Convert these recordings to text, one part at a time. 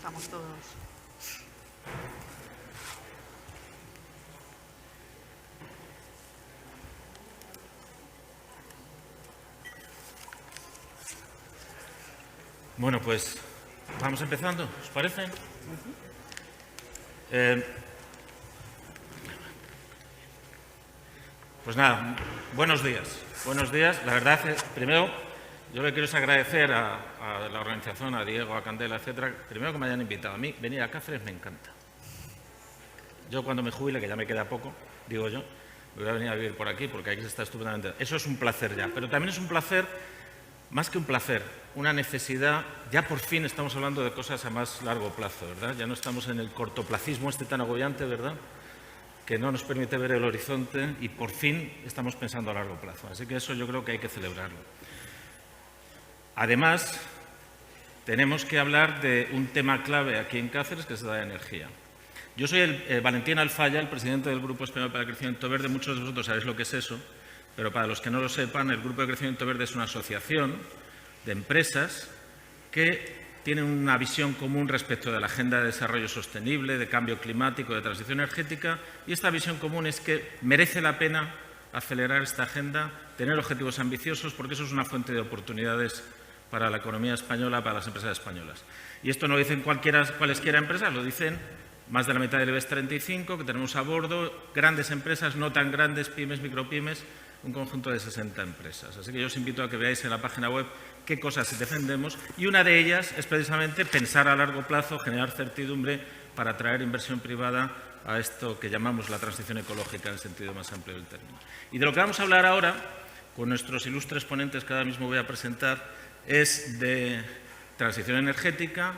Estamos todos. Bueno, pues vamos empezando, ¿os parece? Pues nada, buenos días. Buenos días. La verdad, primero, yo le quiero agradecer a la organización, a Diego, a Candela, etcétera, primero que me hayan invitado. A mí venir a Cáceres me encanta. Yo cuando me jubile, que ya me queda poco, digo yo, voy a venir a vivir por aquí porque aquí se está estupendamente. Eso es un placer ya, pero también es un placer, más que un placer, una necesidad. Ya por fin estamos hablando de cosas a más largo plazo, ¿verdad? Ya no estamos en el cortoplacismo este tan agobiante, ¿verdad?, que no nos permite ver el horizonte, y por fin estamos pensando a largo plazo. Así que eso yo creo que hay que celebrarlo. Además, tenemos que hablar de un tema clave aquí en Cáceres, que es la energía. Yo soy Valentín Alfaya, el presidente del Grupo Español para el Crecimiento Verde. Muchos de vosotros sabéis lo que es eso, pero para los que no lo sepan, el Grupo de Crecimiento Verde es una asociación de empresas que tienen una visión común respecto de la Agenda de Desarrollo Sostenible, de cambio climático, de transición energética, y esta visión común es que merece la pena acelerar esta agenda, tener objetivos ambiciosos, porque eso es una fuente de oportunidades para la economía española, para las empresas españolas. Y esto no lo dicen cualesquiera empresas, lo dicen más de la mitad del IBEX 35, que tenemos a bordo, grandes empresas, no tan grandes, pymes, micropymes, un conjunto de 60 empresas. Así que yo os invito a que veáis en la página web qué cosas defendemos, y una de ellas es precisamente pensar a largo plazo, generar certidumbre para atraer inversión privada a esto que llamamos la transición ecológica en el sentido más amplio del término. Y de lo que vamos a hablar ahora, con nuestros ilustres ponentes que ahora mismo voy a presentar, es de transición energética,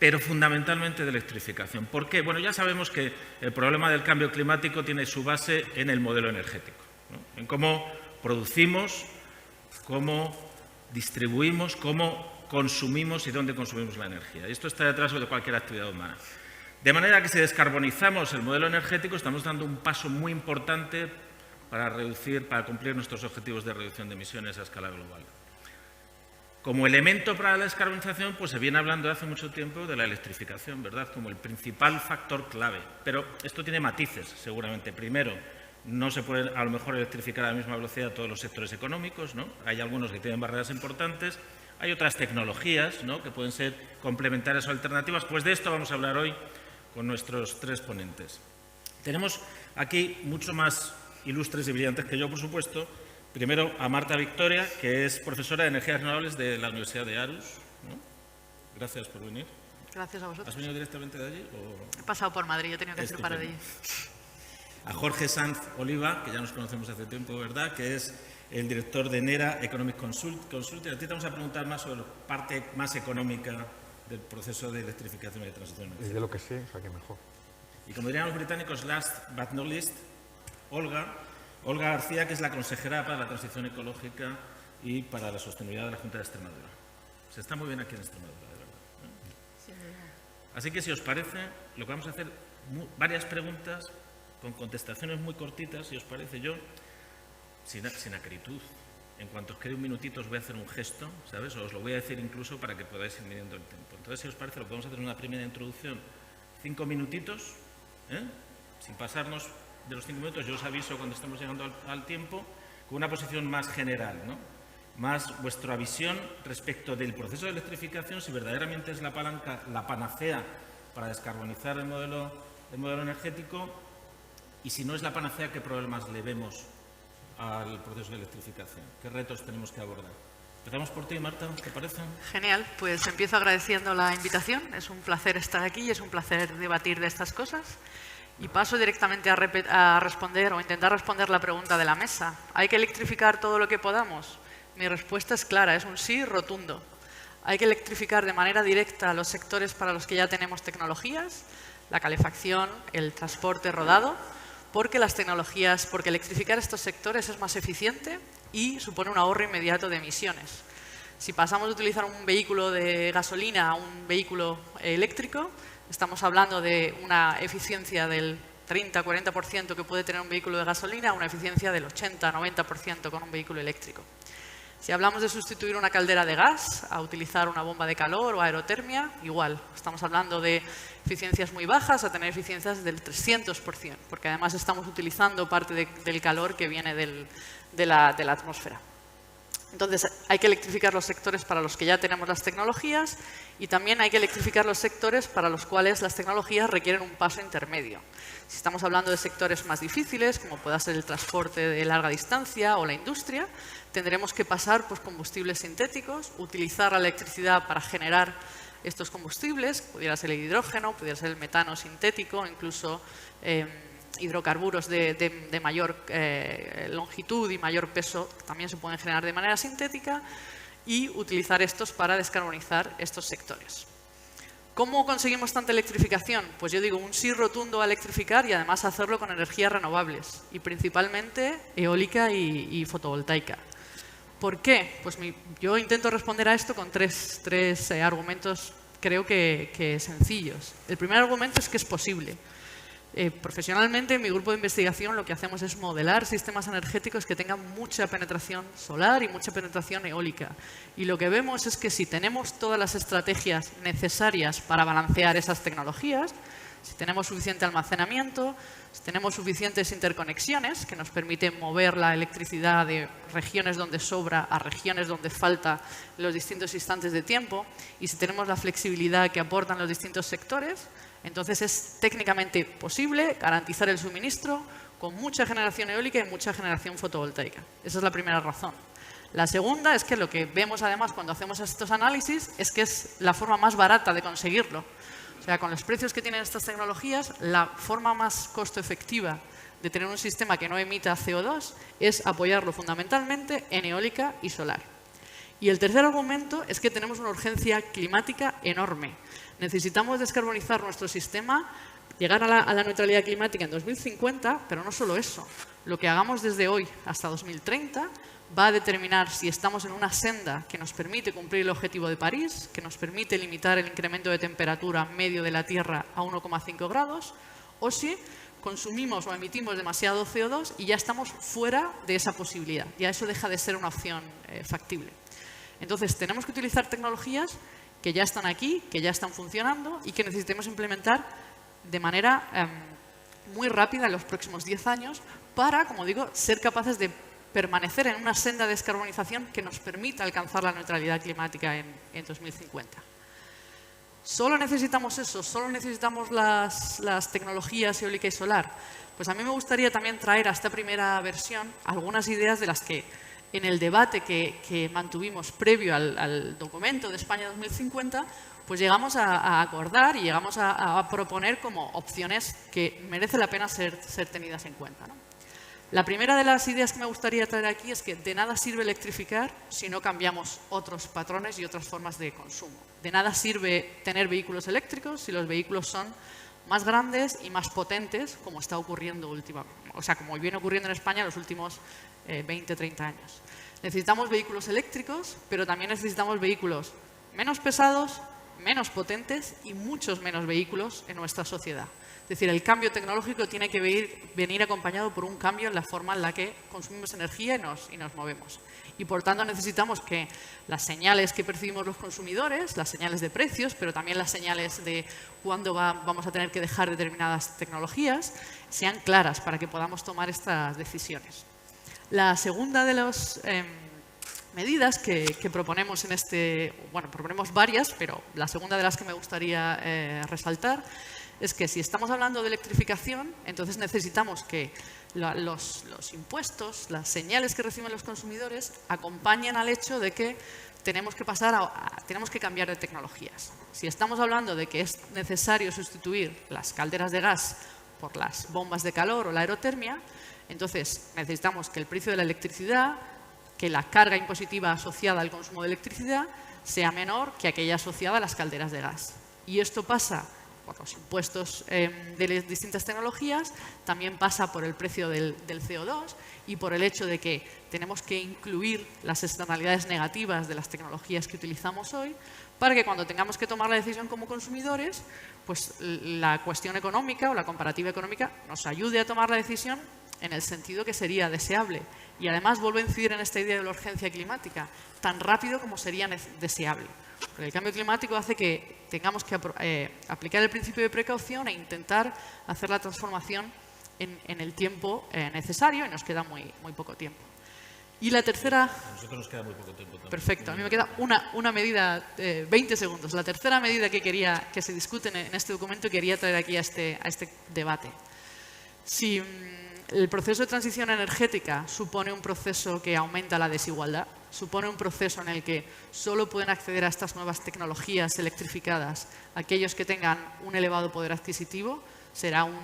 pero fundamentalmente de electrificación. ¿Por qué? Bueno, ya sabemos que el problema del cambio climático tiene su base en el modelo energético, ¿no?, en cómo producimos, cómo distribuimos, cómo consumimos y dónde consumimos la energía. Y esto está detrás de cualquier actividad humana. De manera que si descarbonizamos el modelo energético, estamos dando un paso muy importante para cumplir nuestros objetivos de reducción de emisiones a escala global. Como elemento para la descarbonización, pues se viene hablando hace mucho tiempo de la electrificación, ¿verdad?, como el principal factor clave. Pero esto tiene matices, seguramente. Primero, no se puede a lo mejor electrificar a la misma velocidad todos los sectores económicos, ¿no? Hay algunos que tienen barreras importantes, hay otras tecnologías, ¿no?, que pueden ser complementarias o alternativas. Pues de esto vamos a hablar hoy con nuestros tres ponentes. Tenemos aquí mucho más ilustres y brillantes que yo, por supuesto. Primero a Marta Victoria, que es profesora de energías renovables de la Universidad de Aarhus, ¿no? Gracias por venir. Gracias a vosotros. ¿Has venido directamente de allí? ¿O? He pasado por Madrid, yo he tenido que hacer para allí. A Jorge Sanz Oliva, que ya nos conocemos hace tiempo, ¿verdad?, que es el director de NERA Economic Consulting. A ti te vamos a preguntar más sobre la parte más económica del proceso de electrificación y de transición energética. Y de lo que sí, o sea, que mejor. Y como dirían los británicos, last but not least, Olga García, que es la consejera para la transición ecológica y para la sostenibilidad de la Junta de Extremadura. Se está muy bien aquí en Extremadura, de verdad, ¿no? Sí. Así que, si os parece, lo que vamos a hacer, varias preguntas con contestaciones muy cortitas, si os parece. Yo, sin acritud, en cuanto os quede un minutito os voy a hacer un gesto, ¿sabes? Os lo voy a decir incluso para que podáis ir midiendo el tiempo. Entonces, si os parece, lo que vamos a hacer es una primera introducción, 5 minutitos, sin pasarnos de los 5 minutos. Yo os aviso cuando estemos llegando al tiempo, con una posición más general, ¿no?, más vuestra visión respecto del proceso de electrificación, si verdaderamente es la palanca, la panacea para descarbonizar el modelo energético, y si no es la panacea, ¿qué problemas le vemos al proceso de electrificación? ¿Qué retos tenemos que abordar? Empezamos por ti, Marta, ¿te parece? Genial, pues empiezo agradeciendo la invitación. Es un placer estar aquí y es un placer debatir de estas cosas. Y paso directamente a responder o intentar responder la pregunta de la mesa. ¿Hay que electrificar todo lo que podamos? Mi respuesta es clara, es un sí rotundo. Hay que electrificar de manera directa los sectores para los que ya tenemos tecnologías, la calefacción, el transporte rodado, porque electrificar estos sectores es más eficiente y supone un ahorro inmediato de emisiones. Si pasamos de utilizar un vehículo de gasolina a un vehículo eléctrico, estamos hablando de una eficiencia del 30-40% que puede tener un vehículo de gasolina a una eficiencia del 80-90% con un vehículo eléctrico. Si hablamos de sustituir una caldera de gas a utilizar una bomba de calor o aerotermia, igual. Estamos hablando de eficiencias muy bajas a tener eficiencias del 300%, porque además estamos utilizando parte del calor que viene de la atmósfera. Entonces, hay que electrificar los sectores para los que ya tenemos las tecnologías y también hay que electrificar los sectores para los cuales las tecnologías requieren un paso intermedio. Si estamos hablando de sectores más difíciles, como pueda ser el transporte de larga distancia o la industria, tendremos que pasar por combustibles sintéticos, utilizar la electricidad para generar estos combustibles, pudiera ser el hidrógeno, pudiera ser el metano sintético, incluso hidrocarburos de mayor longitud y mayor peso también se pueden generar de manera sintética y utilizar estos para descarbonizar estos sectores. ¿Cómo conseguimos tanta electrificación? Pues yo digo un sí rotundo a electrificar y además hacerlo con energías renovables y principalmente eólica y fotovoltaica. ¿Por qué? Pues yo intento responder a esto con tres argumentos creo que sencillos. El primer argumento es que es posible. Profesionalmente, en mi grupo de investigación lo que hacemos es modelar sistemas energéticos que tengan mucha penetración solar y mucha penetración eólica. Y lo que vemos es que si tenemos todas las estrategias necesarias para balancear esas tecnologías, si tenemos suficiente almacenamiento, si tenemos suficientes interconexiones que nos permiten mover la electricidad de regiones donde sobra a regiones donde falta en los distintos instantes de tiempo, y si tenemos la flexibilidad que aportan los distintos sectores, entonces es técnicamente posible garantizar el suministro con mucha generación eólica y mucha generación fotovoltaica. Esa es la primera razón. La segunda es que lo que vemos además cuando hacemos estos análisis es que es la forma más barata de conseguirlo. O sea, con los precios que tienen estas tecnologías, la forma más costo efectiva de tener un sistema que no emita CO2 es apoyarlo fundamentalmente en eólica y solar. Y el tercer argumento es que tenemos una urgencia climática enorme. Necesitamos descarbonizar nuestro sistema, llegar a la neutralidad climática en 2050, pero no solo eso. Lo que hagamos desde hoy hasta 2030 va a determinar si estamos en una senda que nos permite cumplir el objetivo de París, que nos permite limitar el incremento de temperatura medio de la Tierra a 1,5 grados, o si consumimos o emitimos demasiado CO2 y ya estamos fuera de esa posibilidad. Ya eso deja de ser una opción factible. Entonces, tenemos que utilizar tecnologías que ya están aquí, que ya están funcionando y que necesitemos implementar de manera muy rápida en los próximos 10 años para, como digo, ser capaces de permanecer en una senda de descarbonización que nos permita alcanzar la neutralidad climática en 2050. ¿Solo necesitamos eso? ¿Solo necesitamos las tecnologías eólica y solar? Pues a mí me gustaría también traer a esta primera versión algunas ideas de las que en el debate que mantuvimos previo al documento de España 2050, pues llegamos a acordar y llegamos a proponer como opciones que merece la pena ser tenidas en cuenta, ¿no? La primera de las ideas que me gustaría traer aquí es que de nada sirve electrificar si no cambiamos otros patrones y otras formas de consumo. De nada sirve tener vehículos eléctricos si los vehículos son más grandes y más potentes, como está ocurriendo como viene ocurriendo en España en los últimos 20, 30 años. Necesitamos vehículos eléctricos, pero también necesitamos vehículos menos pesados, menos potentes y muchos menos vehículos en nuestra sociedad. Es decir, el cambio tecnológico tiene que venir acompañado por un cambio en la forma en la que consumimos energía y nos movemos. Y por tanto necesitamos que las señales que percibimos los consumidores, las señales de precios, pero también las señales de cuándo vamos a tener que dejar determinadas tecnologías, sean claras para que podamos tomar estas decisiones. La segunda de las medidas que proponemos proponemos varias, pero la segunda de las que me gustaría resaltar es que si estamos hablando de electrificación, entonces necesitamos que los impuestos, las señales que reciben los consumidores acompañen al hecho de que tenemos que cambiar de tecnologías. Si estamos hablando de que es necesario sustituir las calderas de gas por las bombas de calor o la aerotermia, entonces necesitamos que el precio de la electricidad, que la carga impositiva asociada al consumo de electricidad sea menor que aquella asociada a las calderas de gas. Y esto pasa por los impuestos de las distintas tecnologías, también pasa por el precio del CO2 y por el hecho de que tenemos que incluir las externalidades negativas de las tecnologías que utilizamos hoy para que cuando tengamos que tomar la decisión como consumidores, pues la cuestión económica o la comparativa económica nos ayude a tomar la decisión en el sentido que sería deseable. Y además vuelvo a incidir en esta idea de la urgencia climática, tan rápido como sería deseable. Porque el cambio climático hace que tengamos que aplicar el principio de precaución e intentar hacer la transformación en el tiempo necesario, y nos queda muy poco tiempo. Y la tercera... A nosotros nos queda muy poco tiempo también. Perfecto, a mí me queda una medida, 20 segundos. La tercera medida que se discute en este documento quería traer aquí a este debate. Si el proceso de transición energética supone un proceso que aumenta la desigualdad, supone un proceso en el que solo pueden acceder a estas nuevas tecnologías electrificadas aquellos que tengan un elevado poder adquisitivo, será un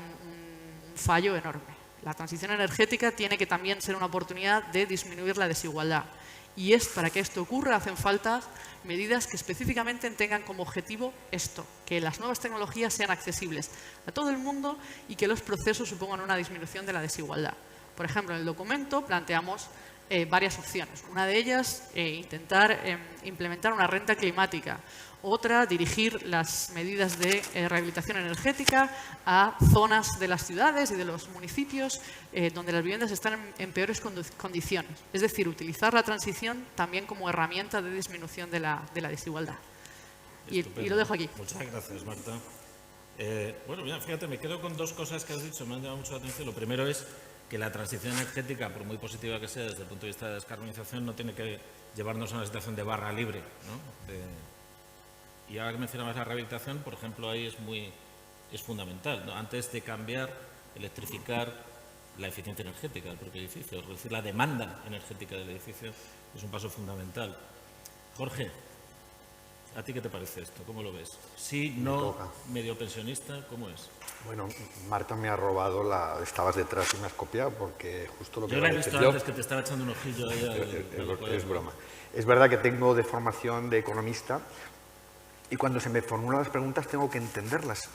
fallo enorme. La transición energética tiene que también ser una oportunidad de disminuir la desigualdad. Y para que esto ocurra hacen falta medidas que específicamente tengan como objetivo esto, que las nuevas tecnologías sean accesibles a todo el mundo y que los procesos supongan una disminución de la desigualdad. Por ejemplo, en el documento planteamos varias opciones. Una de ellas, intentar implementar una renta climática. Otra, dirigir las medidas de rehabilitación energética a zonas de las ciudades y de los municipios donde las viviendas están en peores condiciones. Es decir, utilizar la transición también como herramienta de disminución de la desigualdad. Y lo dejo aquí. Muchas gracias, Marta. Bueno, mira, fíjate, me quedo con dos cosas que has dicho, me han llamado mucho la atención. Lo primero es que la transición energética, por muy positiva que sea desde el punto de vista de descarbonización, no tiene que llevarnos a una situación de barra libre, ¿no? Y ahora que mencionabas la rehabilitación, por ejemplo, ahí es fundamental, ¿no? Antes de cambiar, electrificar la eficiencia energética del propio edificio, reducir la demanda energética del edificio, es un paso fundamental. Jorge, ¿a ti qué te parece esto? ¿Cómo lo ves? Sí, no, medio pensionista, ¿cómo es? Bueno, Marta me ha robado estabas detrás y me has copiado, porque justo lo que... Yo la he visto antes, que te estaba echando un ojillo ahí es broma. Es verdad que tengo de formación de economista, y cuando se me formulan las preguntas tengo que entenderlas.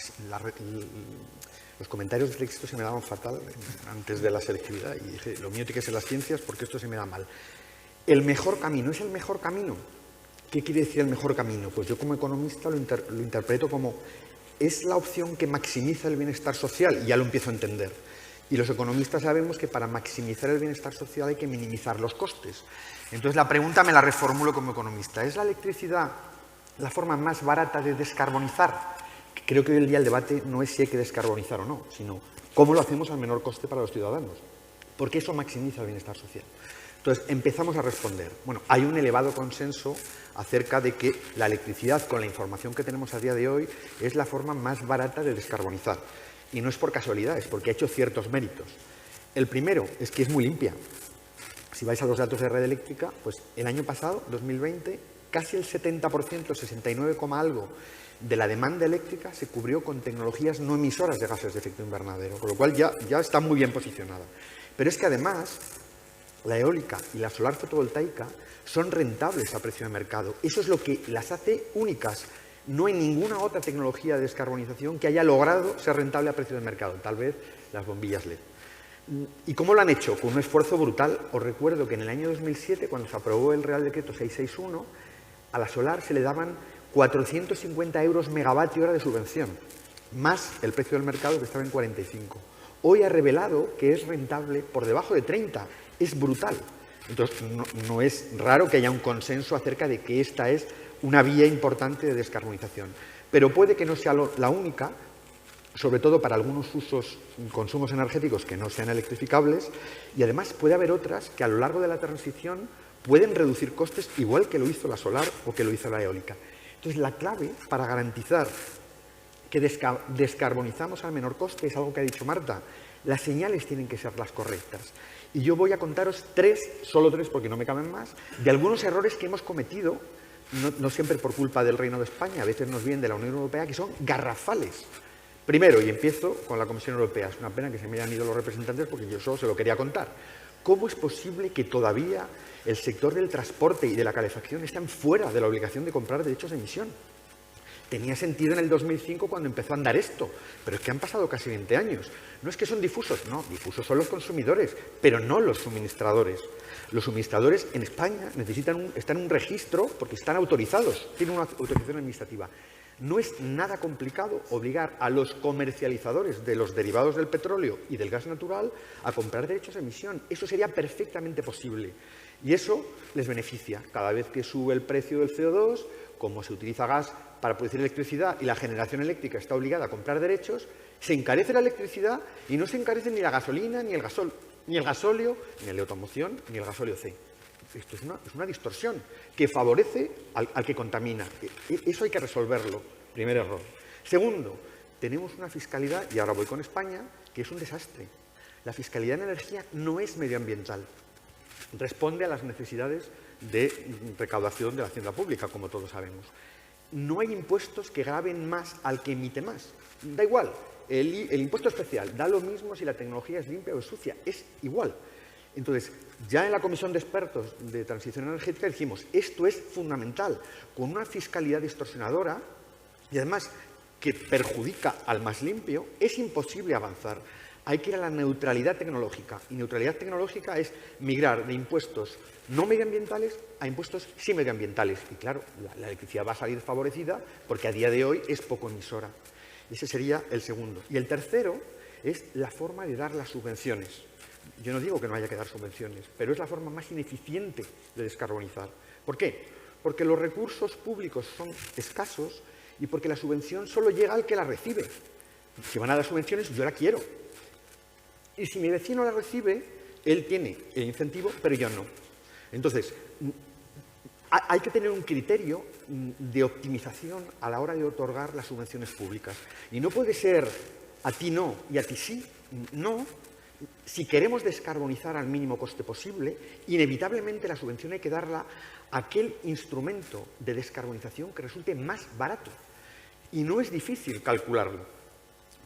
Los comentarios de texto se me daban fatal antes de la selectividad, y dije, lo mío tiene que ser las ciencias porque esto se me da mal. El mejor camino, ¿es el mejor camino? ¿Qué quiere decir el mejor camino? Pues yo como economista lo interpreto como es la opción que maximiza el bienestar social, y ya lo empiezo a entender. Y los economistas sabemos que para maximizar el bienestar social hay que minimizar los costes. Entonces la pregunta me la reformulo como economista. ¿Es la electricidad la forma más barata de descarbonizar? Creo que hoy en día el debate no es si hay que descarbonizar o no, sino cómo lo hacemos al menor coste para los ciudadanos, porque eso maximiza el bienestar social. Entonces, empezamos a responder. Bueno, hay un elevado consenso acerca de que la electricidad, con la información que tenemos a día de hoy, es la forma más barata de descarbonizar. Y no es por casualidad, es porque ha hecho ciertos méritos. El primero es que es muy limpia. Si vais a los datos de red eléctrica, pues el año pasado, 2020, casi el 70%, 69, algo, de la demanda eléctrica se cubrió con tecnologías no emisoras de gases de efecto invernadero, con lo cual ya está muy bien posicionada. Pero es que además la eólica y la solar fotovoltaica son rentables a precio de mercado. Eso es lo que las hace únicas. No hay ninguna otra tecnología de descarbonización que haya logrado ser rentable a precio de mercado, tal vez las bombillas LED. ¿Y cómo lo han hecho? Con un esfuerzo brutal. Os recuerdo que en el año 2007, cuando se aprobó el Real Decreto 661, a la solar se le daban 450 euros megavatio hora de subvención, más el precio del mercado, que estaba en 45. Hoy ha revelado que es rentable por debajo de 30. Es brutal. Entonces, no es raro que haya un consenso acerca de que esta es una vía importante de descarbonización. Pero puede que no sea la única, sobre todo para algunos usos, consumos energéticos que no sean electrificables, y además puede haber otras que a lo largo de la transición pueden reducir costes igual que lo hizo la solar o que lo hizo la eólica. Entonces, la clave para garantizar que descarbonizamos al menor coste es algo que ha dicho Marta. Las señales tienen que ser las correctas. Y yo voy a contaros solo tres porque no me caben más, de algunos errores que hemos cometido, no siempre por culpa del Reino de España, a veces nos vienen de la Unión Europea, que son garrafales. Primero, y empiezo con la Comisión Europea, es una pena que se me hayan ido los representantes porque yo solo se lo quería contar. ¿Cómo es posible que todavía el sector del transporte y de la calefacción estén fuera de la obligación de comprar derechos de emisión? Tenía sentido en el 2005 cuando empezó a andar esto, pero es que han pasado casi 20 años. No es que son difusos, no, difusos son los consumidores, pero no los suministradores. Los suministradores en España están en un registro porque están autorizados, tienen una autorización administrativa. No es nada complicado obligar a los comercializadores de los derivados del petróleo y del gas natural a comprar derechos de emisión. Eso sería perfectamente posible. Y eso les beneficia. Cada vez que sube el precio del CO2, como se utiliza gas para producir electricidad y la generación eléctrica está obligada a comprar derechos, se encarece la electricidad y no se encarece ni la gasolina, ni el gasóleo, ni el de automoción, ni el gasóleo C. Esto es una distorsión que favorece al que contamina. Eso hay que resolverlo. Primer error. Segundo, tenemos una fiscalidad, y ahora voy con España, que es un desastre. La fiscalidad en energía no es medioambiental. Responde a las necesidades de recaudación de la hacienda pública, como todos sabemos. No hay impuestos que graven más al que emite más. Da igual. El impuesto especial da lo mismo si la tecnología es limpia o es sucia. Es igual. Entonces, ya en la Comisión de Expertos de Transición Energética dijimos, esto es fundamental, con una fiscalidad distorsionadora y además que perjudica al más limpio, es imposible avanzar. Hay que ir a la neutralidad tecnológica, y neutralidad tecnológica es migrar de impuestos no medioambientales a impuestos sí medioambientales. Y claro, la electricidad va a salir favorecida porque a día de hoy es poco emisora. Ese sería el segundo. Y el tercero es la forma de dar las subvenciones. Yo no digo que no haya que dar subvenciones, pero es la forma más ineficiente de descarbonizar. ¿Por qué? Porque los recursos públicos son escasos y porque la subvención solo llega al que la recibe. Si van a dar subvenciones, yo la quiero. Y si mi vecino la recibe, él tiene el incentivo, pero yo no. Entonces, hay que tener un criterio de optimización a la hora de otorgar las subvenciones públicas. Y no puede ser a ti no y a ti sí. No. Si queremos descarbonizar al mínimo coste posible, inevitablemente la subvención hay que darla a aquel instrumento de descarbonización que resulte más barato. Y no es difícil calcularlo,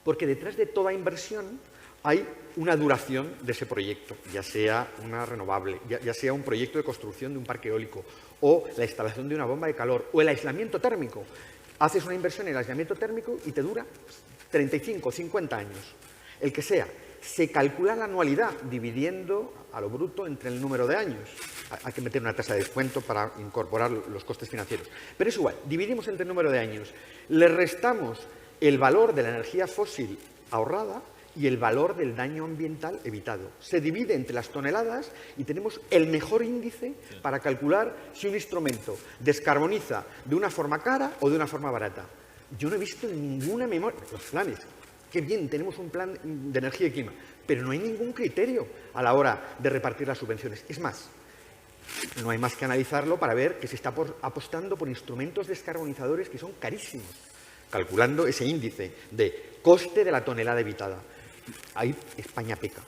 porque detrás de toda inversión hay una duración de ese proyecto, ya sea una renovable, ya sea un proyecto de construcción de un parque eólico, o la instalación de una bomba de calor, o el aislamiento térmico. Haces una inversión en el aislamiento térmico y te dura 35 o 50 años, el que sea. Se calcula la anualidad dividiendo a lo bruto entre el número de años. Hay que meter una tasa de descuento para incorporar los costes financieros. Pero es igual, dividimos entre el número de años. Le restamos el valor de la energía fósil ahorrada y el valor del daño ambiental evitado. Se divide entre las toneladas y tenemos el mejor índice para calcular si un instrumento descarboniza de una forma cara o de una forma barata. Yo no he visto en ninguna memoria los planes. Qué bien, tenemos un plan de energía y clima, pero no hay ningún criterio a la hora de repartir las subvenciones. Es más, no hay más que analizarlo para ver que se está apostando por instrumentos descarbonizadores que son carísimos, calculando ese índice de coste de la tonelada evitada. Ahí España peca.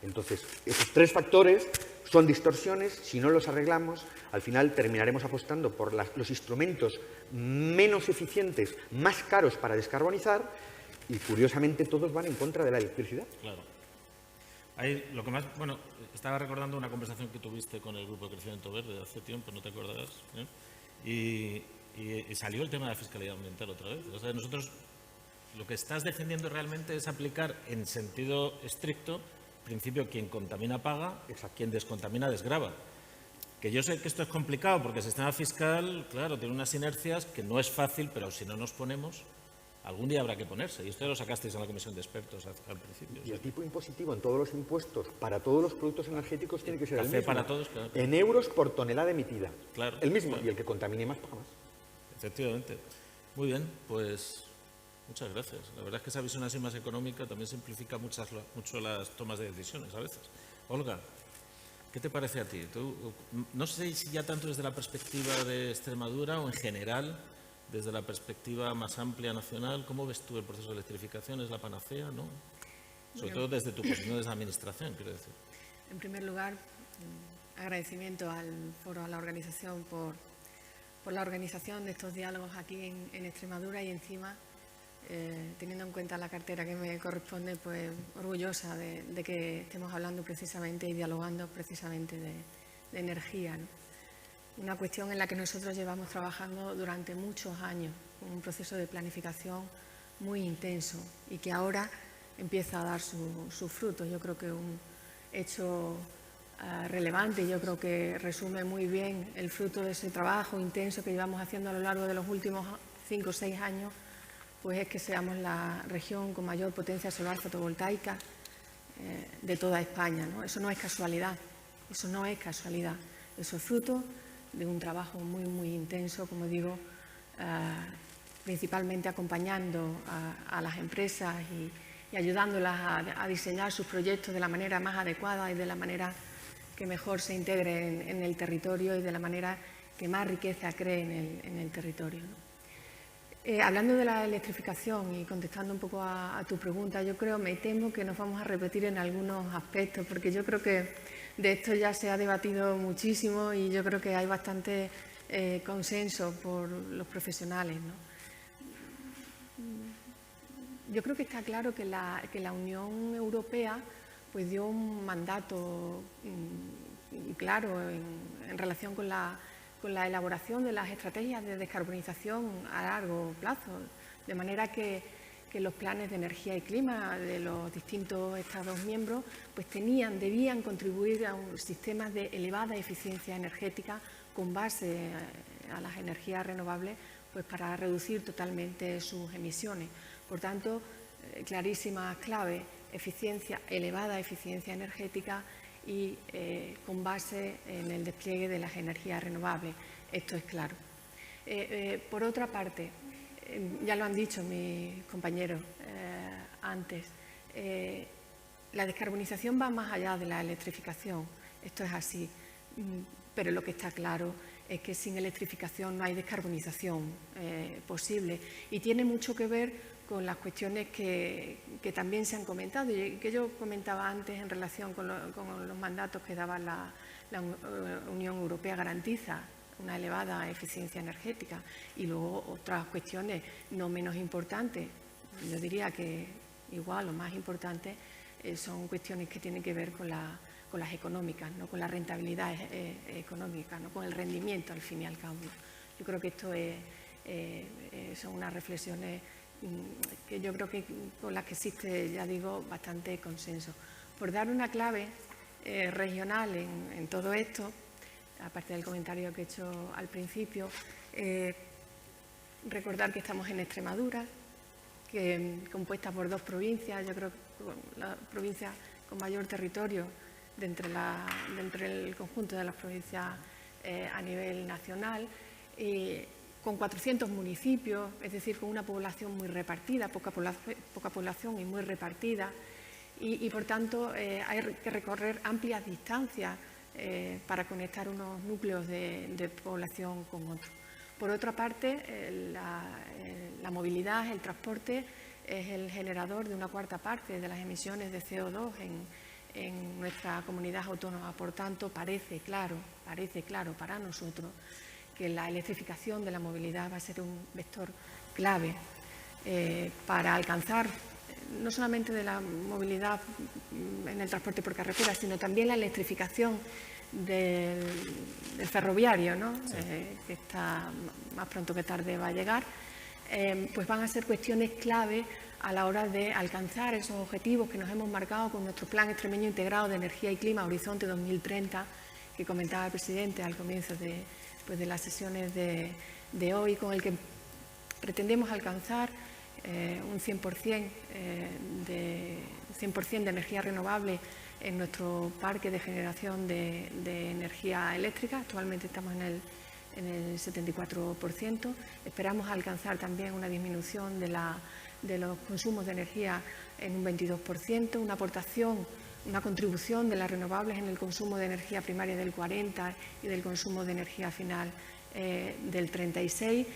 Entonces, esos tres factores son distorsiones. Si no los arreglamos, al final terminaremos apostando por los instrumentos menos eficientes, más caros para descarbonizar. Y curiosamente todos van en contra de la electricidad. Claro. Ahí, lo que más, bueno, estaba recordando una conversación que tuviste con el Grupo de Crecimiento Verde hace tiempo, no te acordarás, ¿eh? Y salió el tema de la fiscalidad ambiental otra vez. O sea, nosotros lo que estás defendiendo realmente es aplicar en sentido estricto el principio quien contamina paga, quien descontamina desgrava. Que yo sé que esto es complicado porque el sistema fiscal, claro, tiene unas inercias que no es fácil, pero si no nos ponemos, algún día habrá que ponerse. Y esto lo sacasteis en la Comisión de Expertos al principio. Y el tipo impositivo en todos los impuestos para todos los productos energéticos tiene que ser el mismo. Para todos, claro. En euros por tonelada emitida. Claro. El mismo. Claro. Y el que contamine más paga más. Efectivamente. Muy bien, pues muchas gracias. La verdad es que esa visión así más económica también simplifica mucho las tomas de decisiones a veces. Olga, ¿qué te parece a ti? Tú, no sé si ya tanto desde la perspectiva de Extremadura o en general, desde la perspectiva más amplia nacional, ¿cómo ves tú el proceso de electrificación? ¿Es la panacea, no? Sobre todo desde tu posición, desde la administración, quiero decir. En primer lugar, agradecimiento al foro, a la organización por la organización de estos diálogos aquí en Extremadura y encima, teniendo en cuenta la cartera que me corresponde, pues orgullosa de que estemos hablando precisamente y dialogando precisamente de energía, ¿no? Una cuestión en la que nosotros llevamos trabajando durante muchos años, un proceso de planificación muy intenso y que ahora empieza a dar sus frutos. Yo creo que un hecho relevante, yo creo que resume muy bien el fruto de ese trabajo intenso que llevamos haciendo a lo largo de los últimos 5 o 6 años, pues es que seamos la región con mayor potencia solar fotovoltaica de toda España, ¿no? Eso no es casualidad, eso no es casualidad, eso es fruto de un trabajo muy, muy intenso, como digo, principalmente acompañando a las empresas y ayudándolas a diseñar sus proyectos de la manera más adecuada y de la manera que mejor se integre en el territorio y de la manera que más riqueza cree en el territorio, ¿no? Hablando de la electrificación y contestando un poco a tu pregunta, me temo que nos vamos a repetir en algunos aspectos, porque yo creo que de esto ya se ha debatido muchísimo y yo creo que hay bastante consenso por los profesionales, ¿no? Yo creo que está claro que la Unión Europea pues dio un mandato claro en relación con la elaboración de las estrategias de descarbonización a largo plazo, de manera que los planes de energía y clima de los distintos Estados miembros pues debían contribuir a un sistema de elevada eficiencia energética con base a las energías renovables pues para reducir totalmente sus emisiones. Por tanto, clarísimas claves, elevada eficiencia energética y con base en el despliegue de las energías renovables. Esto es claro. Por otra parte, ya lo han dicho mis compañeros antes, la descarbonización va más allá de la electrificación. Esto es así, pero lo que está claro es que sin electrificación no hay descarbonización posible y tiene mucho que ver con las cuestiones que también se han comentado y que yo comentaba antes en relación con los mandatos que daba la Unión Europea. Garantiza una elevada eficiencia energética y luego otras cuestiones no menos importantes, yo diría que igual o más importantes, son cuestiones que tienen que ver con las económicas, ¿no? Con la rentabilidad económica, ¿no? Con el rendimiento al fin y al cabo. Yo creo que esto son unas reflexiones que yo creo que con las que existe, ya digo, bastante consenso. Por dar una clave regional en todo esto, aparte del comentario que he hecho al principio, recordar que estamos en Extremadura, compuesta por 2 provincias, yo creo que la provincia con mayor territorio de entre el conjunto de las provincias a nivel nacional, con 400 municipios, es decir, con una población muy repartida, poca población y muy repartida, y por tanto hay que recorrer amplias distancias para conectar unos núcleos de población con otros. Por otra parte, la movilidad, el transporte, es el generador de una 1/4 parte de las emisiones de CO2 en nuestra comunidad autónoma. Por tanto, parece claro para nosotros que la electrificación de la movilidad va a ser un vector clave para alcanzar no solamente de la movilidad en el transporte por carretera, sino también la electrificación del ferroviario, ¿no? Sí. Que está más pronto que tarde va a llegar, pues van a ser cuestiones clave a la hora de alcanzar esos objetivos que nos hemos marcado con nuestro Plan Extremeño Integrado de Energía y Clima Horizonte 2030, que comentaba el presidente al comienzo de las sesiones de hoy, con el que pretendemos alcanzar un 100% de energía renovable en nuestro parque de generación de energía eléctrica. Actualmente estamos en el 74%. Esperamos alcanzar también una disminución de los consumos de energía en un 22%, una contribución de las renovables en el consumo de energía primaria del 40% y del consumo de energía final del 36%.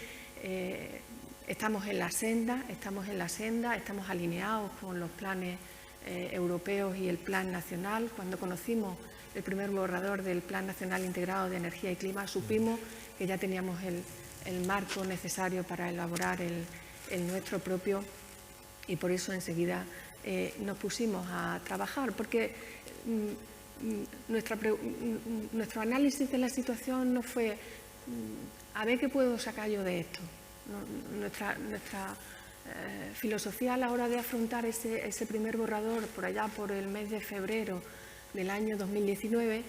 Estamos en la senda, estamos alineados con los planes europeos y el plan nacional. Cuando conocimos el primer borrador del Plan Nacional Integrado de Energía y Clima, supimos que ya teníamos el marco necesario para elaborar el nuestro propio, y por eso enseguida nos pusimos a trabajar, porque nuestro análisis de la situación no fue a ver qué puedo sacar yo de esto. Nuestra filosofía a la hora de afrontar ese primer borrador por allá por el mes de febrero del año 2019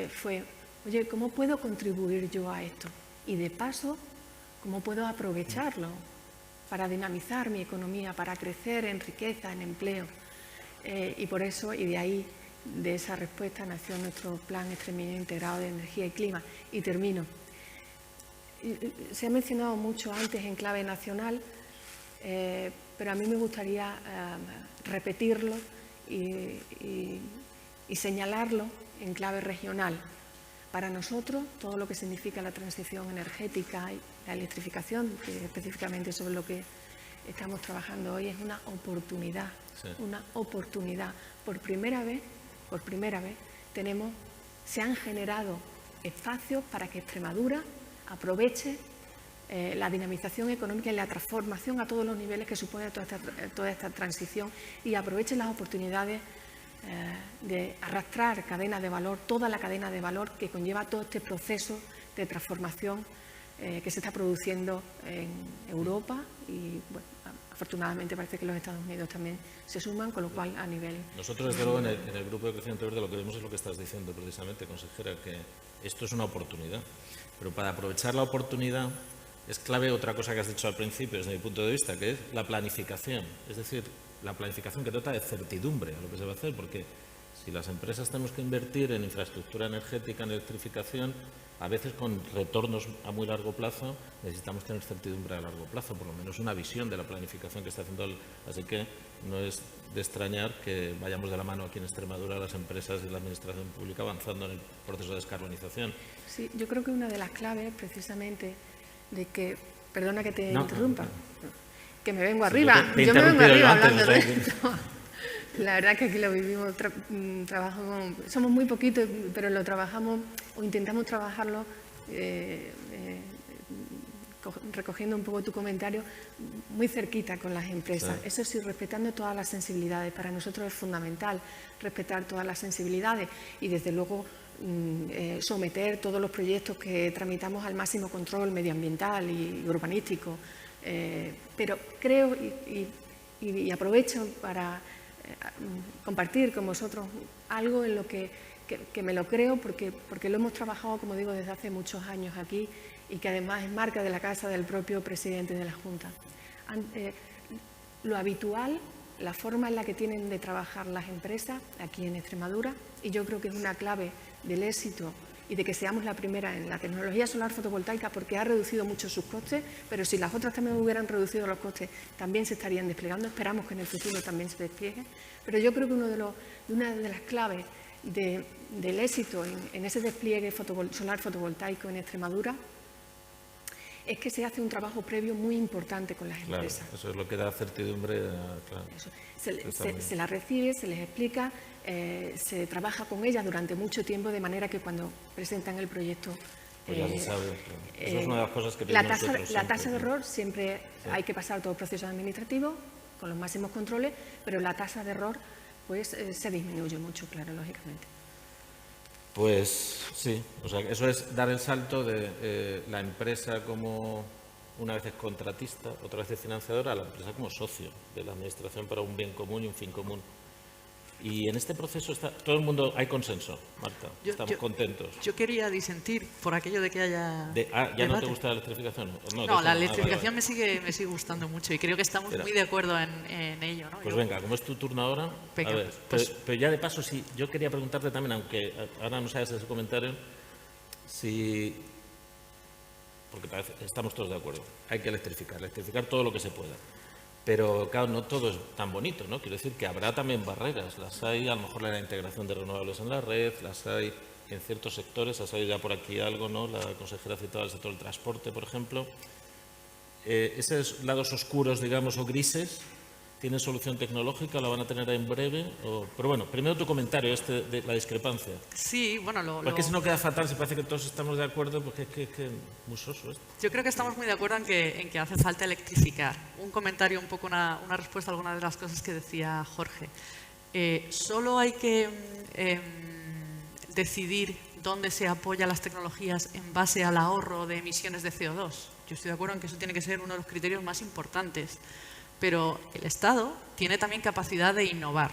fue, oye, ¿cómo puedo contribuir yo a esto? Y de paso, ¿Cómo puedo aprovecharlo para dinamizar mi economía, para crecer en riqueza, en empleo? Y por eso, y de ahí, de esa respuesta, nació nuestro Plan Extremeño Integrado de Energía y Clima. Y termino. Se ha mencionado mucho antes en clave nacional, pero a mí me gustaría repetirlo y señalarlo en clave regional. Para nosotros, todo lo que significa la transición energética y la electrificación, que específicamente sobre lo que estamos trabajando hoy, es una oportunidad. Sí. Una oportunidad. Por primera vez se han generado espacios para que Extremadura aproveche la dinamización económica y la transformación a todos los niveles que supone toda esta transición y aproveche las oportunidades de arrastrar cadenas de valor, toda la cadena de valor que conlleva todo este proceso de transformación que se está produciendo en Europa y, bueno, afortunadamente parece que los Estados Unidos también se suman, con lo cual a nivel... Nosotros, desde luego, en el Grupo de Crecimiento Verde lo que vemos es lo que estás diciendo precisamente, consejera, que esto es una oportunidad, pero para aprovechar la oportunidad es clave otra cosa que has dicho al principio, desde mi punto de vista, que es la planificación, es decir, la planificación que trata de certidumbre a lo que se va a hacer, porque si las empresas tenemos que invertir en infraestructura energética, en electrificación, a veces con retornos a muy largo plazo, necesitamos tener certidumbre a largo plazo, por lo menos una visión de la planificación que está haciendo. Así que no es de extrañar que vayamos de la mano aquí en Extremadura las empresas y la administración pública avanzando en el proceso de descarbonización. Sí, yo creo que una de las claves precisamente de que, perdona que te interrumpa, que me vengo arriba, yo me vengo arriba hablando de esto. La verdad que aquí lo vivimos, trabajamos, somos muy poquitos, pero lo trabajamos o intentamos trabajarlo, recogiendo un poco tu comentario, muy cerquita con las empresas. Sí. Eso sí, respetando todas las sensibilidades. Para nosotros es fundamental respetar todas las sensibilidades y, desde luego, someter todos los proyectos que tramitamos al máximo control medioambiental y urbanístico. Pero creo y aprovecho para compartir con vosotros algo en lo que me lo creo porque lo hemos trabajado, como digo, desde hace muchos años aquí y que además es marca de la casa del propio presidente de la Junta. Lo habitual, la forma en la que tienen de trabajar las empresas aquí en Extremadura, y yo creo que es una clave del éxito y de que seamos la primera en la tecnología solar fotovoltaica, porque ha reducido mucho sus costes, pero si las otras también hubieran reducido los costes, también se estarían desplegando. Esperamos que en el futuro también se despliegue. Pero yo creo que una de las claves del éxito en ese despliegue solar fotovoltaico en Extremadura es que se hace un trabajo previo muy importante con las empresas. Claro, eso es lo que da certidumbre. Claro. Se las recibe, se les explica, se trabaja con ellas durante mucho tiempo, de manera que cuando presentan el proyecto... Pues ya se sabe. Eso es una de las cosas que pedimos nosotros. La tasa de error siempre hay que pasar todo el proceso administrativo con los máximos controles, pero la tasa de error pues se disminuye mucho, claro, lógicamente. Pues sí, o sea, eso es dar el salto de la empresa como, una vez es contratista, otra vez es financiadora, a la empresa como socio de la administración para un bien común y un fin común. Y en este proceso todo el mundo, hay consenso, Marta, estamos contentos. Yo quería disentir por aquello de que haya ¿Ya debate. no te gusta la electrificación? No, la electrificación me sigue gustando mucho y creo que estamos muy de acuerdo en ello, ¿no? Pues venga, como es tu turno ahora, venga, a ver, pero ya de paso, sí, yo quería preguntarte también, aunque ahora no sabes ese comentario, porque estamos todos de acuerdo, hay que electrificar todo lo que se pueda. Pero, claro, no todo es tan bonito, ¿no? Quiero decir que habrá también barreras. Las hay, a lo mejor, la integración de renovables en la red, las hay en ciertos sectores, ha salido ya por aquí algo, ¿no? La consejera ha citado el sector del transporte, por ejemplo. Esos lados oscuros, digamos, o grises, ¿tienen solución tecnológica? ¿La van a tener en breve? Pero bueno, primero tu comentario de la discrepancia. Sí, bueno, porque si no queda fatal, se parece que todos estamos de acuerdo, porque es que muy soso esto. Yo creo que estamos muy de acuerdo en que hace falta electrificar. Un comentario, un poco una respuesta a algunas de las cosas que decía Jorge. Solo hay que decidir dónde se apoyan las tecnologías en base al ahorro de emisiones de CO2. Yo estoy de acuerdo en que eso tiene que ser uno de los criterios más importantes. Pero el Estado tiene también capacidad de innovar.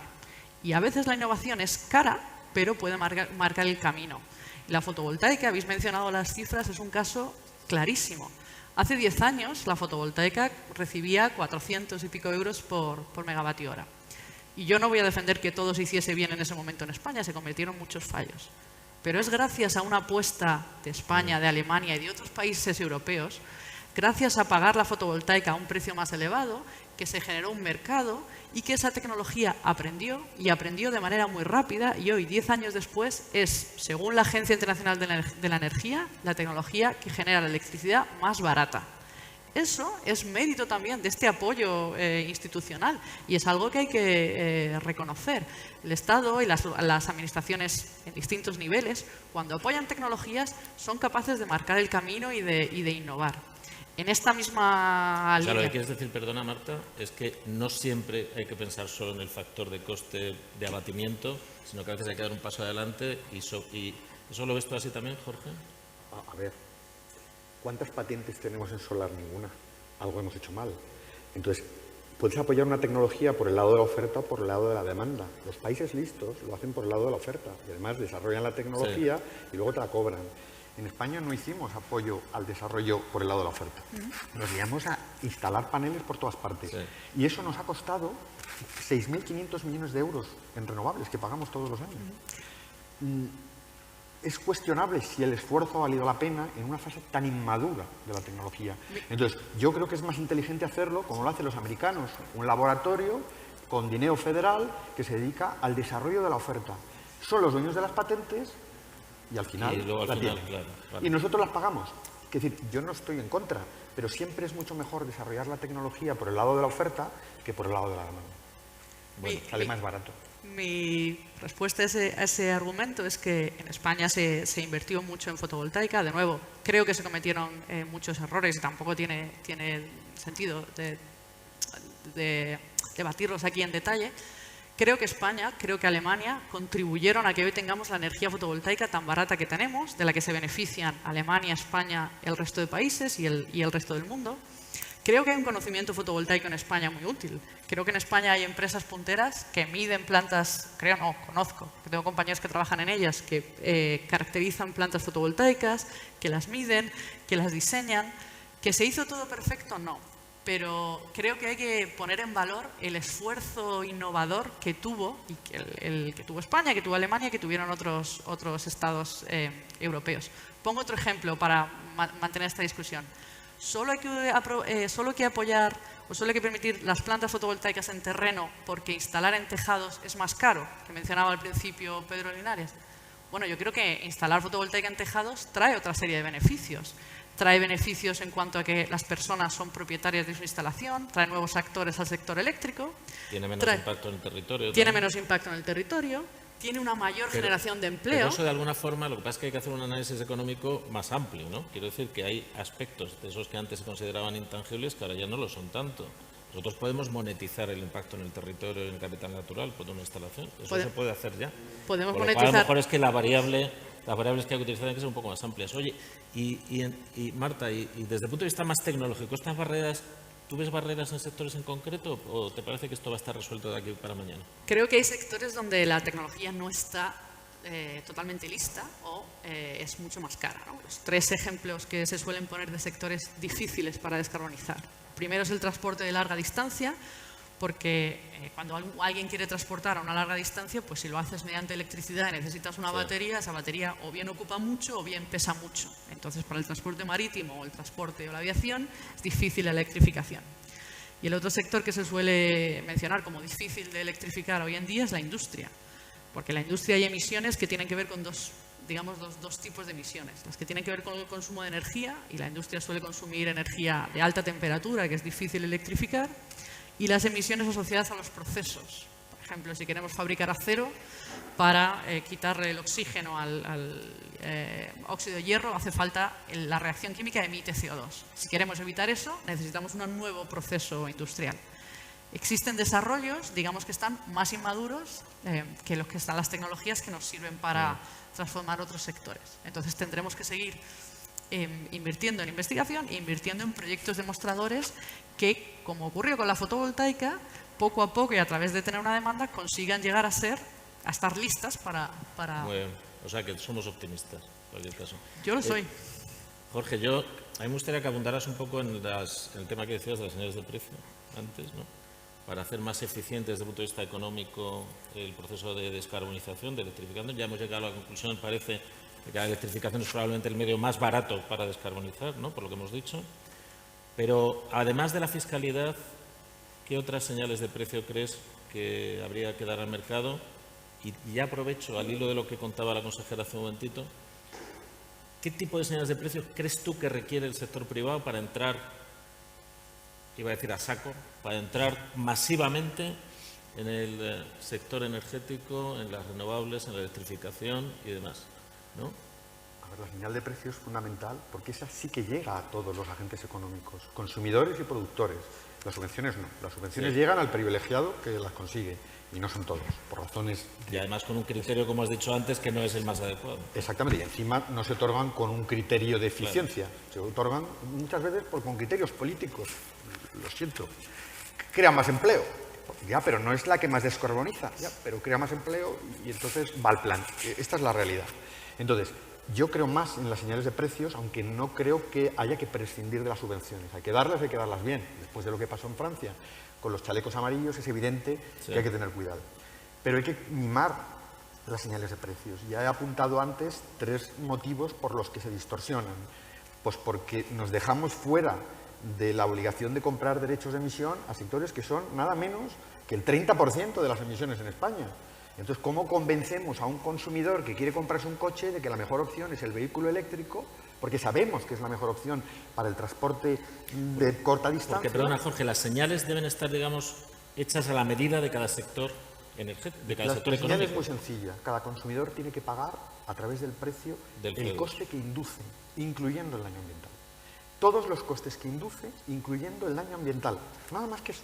Y a veces la innovación es cara, pero puede marcar el camino. La fotovoltaica, habéis mencionado las cifras, es un caso clarísimo. Hace 10 años la fotovoltaica recibía 400 y pico euros por megavatio hora. Y yo no voy a defender que todo se hiciese bien en ese momento en España, se cometieron muchos fallos. Pero es gracias a una apuesta de España, de Alemania y de otros países europeos, gracias a pagar la fotovoltaica a un precio más elevado, que se generó un mercado y que esa tecnología aprendió y aprendió de manera muy rápida y hoy, 10 años después, es, según la Agencia Internacional de la Energía, la tecnología que genera la electricidad más barata. Eso es mérito también de este apoyo institucional y es algo que hay que reconocer. El Estado y las administraciones en distintos niveles, cuando apoyan tecnologías, son capaces de marcar el camino y de innovar. En esta misma línea... O sea, lo que quieres decir, perdona Marta, es que no siempre hay que pensar solo en el factor de coste de abatimiento, sino que a veces hay que dar un paso adelante y ¿eso lo ves tú así también, Jorge? A ver, ¿cuántas patentes tenemos en solar? Ninguna. Algo hemos hecho mal. Entonces, puedes apoyar una tecnología por el lado de la oferta o por el lado de la demanda. Los países listos lo hacen por el lado de la oferta y además desarrollan la tecnología sí. Y luego te la cobran. En España no hicimos apoyo al desarrollo por el lado de la oferta. Nos liamos a instalar paneles por todas partes. Sí. Y eso nos ha costado 6.500 millones de euros en renovables que pagamos todos los años. Es cuestionable si el esfuerzo ha valido la pena en una fase tan inmadura de la tecnología. Entonces, yo creo que es más inteligente hacerlo como lo hacen los americanos, un laboratorio con dinero federal que se dedica al desarrollo de la oferta. Son los dueños de las patentes y al final tienen. Claro, vale. Y nosotros las pagamos. Es decir, yo no estoy en contra, pero siempre es mucho mejor desarrollar la tecnología por el lado de la oferta que por el lado de la demanda. Bueno, sale más barato. Mi respuesta a ese argumento es que en España se invirtió mucho en fotovoltaica. De nuevo, creo que se cometieron muchos errores y tampoco tiene sentido de debatirlos aquí en detalle. Creo que España, creo que Alemania contribuyeron a que hoy tengamos la energía fotovoltaica tan barata que tenemos, de la que se benefician Alemania, España, el resto de países y el resto del mundo. Creo que hay un conocimiento fotovoltaico en España muy útil. Creo que en España hay empresas punteras que miden plantas, conozco, que tengo compañeros que trabajan en ellas, que caracterizan plantas fotovoltaicas, que las miden, que las diseñan. ¿Que se hizo todo perfecto? No. Pero creo que hay que poner en valor el esfuerzo innovador que tuvo, y el que tuvo España, que tuvo Alemania, que tuvieron otros estados europeos. Pongo otro ejemplo para mantener esta discusión. Solo hay que apoyar o solo hay que permitir las plantas fotovoltaicas en terreno porque instalar en tejados es más caro, que mencionaba al principio Pedro Linares. Bueno, yo creo que instalar fotovoltaica en tejados trae otra serie de beneficios. Trae beneficios en cuanto a que las personas son propietarias de su instalación, trae nuevos actores al sector eléctrico. Tiene menos impacto en el territorio. Tiene menos impacto en el territorio, tiene una mayor generación de empleo. Pero eso de alguna forma, lo que pasa es que hay que hacer un análisis económico más amplio, ¿no? Quiero decir que hay aspectos de esos que antes se consideraban intangibles que ahora ya no lo son tanto. Nosotros podemos monetizar el impacto en el territorio y en el capital natural por una instalación. Eso se puede hacer ya. Podemos monetizar. A lo mejor es que las variables que hay que utilizar tienen que ser un poco más amplias. Oye, y Marta, y desde el punto de vista más tecnológico, estas barreras, ¿tú ves barreras en sectores en concreto o te parece que esto va a estar resuelto de aquí para mañana? Creo que hay sectores donde la tecnología no está totalmente lista o es mucho más cara, ¿no? Los 3 ejemplos que se suelen poner de sectores difíciles para descarbonizar. Primero es el transporte de larga distancia, porque cuando alguien quiere transportar a una larga distancia, pues si lo haces mediante electricidad y necesitas una batería, esa batería o bien ocupa mucho o bien pesa mucho. Entonces, para el transporte marítimo o el transporte o la aviación, es difícil la electrificación. Y el otro sector que se suele mencionar como difícil de electrificar hoy en día es la industria, porque en la industria hay emisiones que tienen que ver con dos tipos de emisiones. Las que tienen que ver con el consumo de energía, y la industria suele consumir energía de alta temperatura, que es difícil electrificar, y las emisiones asociadas a los procesos. Por ejemplo, si queremos fabricar acero, para quitarle el oxígeno al óxido de hierro hace falta la reacción química emite CO2. Si queremos evitar eso, necesitamos un nuevo proceso industrial. Existen desarrollos, digamos que están más inmaduros que los que están las tecnologías que nos sirven para transformar otros sectores. Entonces tendremos que seguir invirtiendo en investigación e invirtiendo en proyectos demostradores que, como ocurrió con la fotovoltaica, poco a poco y a través de tener una demanda consigan llegar a estar listas para... Muy bien. O sea que somos optimistas, en cualquier caso. Yo lo soy. Jorge, yo A mí me gustaría que abundaras un poco en el tema que decías de las señales de precio antes, ¿no? Para hacer más eficiente desde el punto de vista económico el proceso de descarbonización, de electrificación. Ya hemos llegado a la conclusión, parece, de que la electrificación es probablemente el medio más barato para descarbonizar, ¿no? Por lo que hemos dicho. Pero además de la fiscalidad, ¿qué otras señales de precio crees que habría que dar al mercado? Y ya aprovecho, al hilo de lo que contaba la consejera hace un momentito, ¿qué tipo de señales de precio crees tú que requiere el sector privado para entrar, iba a decir a saco, para entrar masivamente en el sector energético, en las renovables, en la electrificación y demás, ¿no? A ver, la señal de precio es fundamental porque esa sí que llega a todos los agentes económicos, consumidores y productores. Las subvenciones no. Las subvenciones llegan al privilegiado que las consigue y no son todos, por razones... Y además con un criterio, como has dicho antes, que no es el más adecuado. Exactamente, y encima no se otorgan con un criterio de eficiencia, se otorgan muchas veces con criterios políticos, lo siento. Crea más empleo, ya, pero no es la que más descarboniza, ya, pero crea más empleo y entonces va al plan. Esta es la realidad. Entonces, yo creo más en las señales de precios, aunque no creo que haya que prescindir de las subvenciones. Hay que darlas bien. Después de lo que pasó en Francia con los chalecos amarillos, es evidente que hay que tener cuidado. Pero hay que mimar las señales de precios. Ya he apuntado antes 3 motivos por los que se distorsionan. Pues porque nos dejamos fuera de la obligación de comprar derechos de emisión a sectores que son nada menos que el 30% de las emisiones en España. Entonces, ¿cómo convencemos a un consumidor que quiere comprarse un coche de que la mejor opción es el vehículo eléctrico? Porque sabemos que es la mejor opción para el transporte de corta distancia. Porque, perdona, Jorge, las señales deben estar, digamos, hechas a la medida de cada sector energético, de cada sector económico. La señal es muy sencilla. Cada consumidor tiene que pagar a través del precio el coste que induce, incluyendo el daño ambiental. Todos los costes que induce, incluyendo el daño ambiental. Nada más que eso.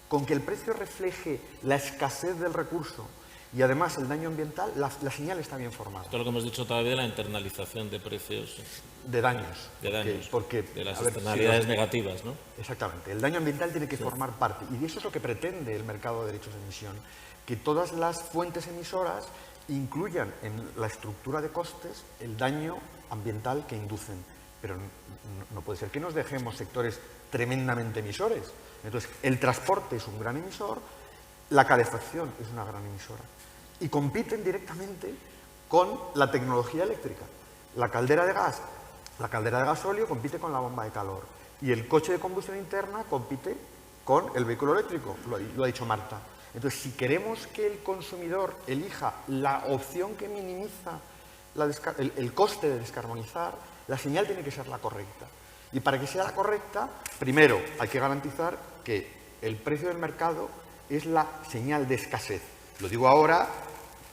Con que el precio refleje la escasez del recurso y además el daño ambiental, la señal está bien formada. Todo lo que hemos dicho todavía de la internalización de precios. De daños. Porque de las externalidades negativas, ¿no? Exactamente. El daño ambiental tiene que formar parte. Y eso es lo que pretende el mercado de derechos de emisión. Que todas las fuentes emisoras incluyan en la estructura de costes el daño ambiental que inducen. Pero no puede ser que nos dejemos sectores tremendamente emisores. Entonces, el transporte es un gran emisor, la calefacción es una gran emisora. Y compiten directamente con la tecnología eléctrica. La caldera de gas, la caldera de gasóleo compite con la bomba de calor. Y el coche de combustión interna compite con el vehículo eléctrico, lo ha dicho Marta. Entonces, si queremos que el consumidor elija la opción que minimiza el coste de descarbonizar, la señal tiene que ser la correcta. Y para que sea la correcta, primero hay que garantizar que el precio del mercado es la señal de escasez. Lo digo ahora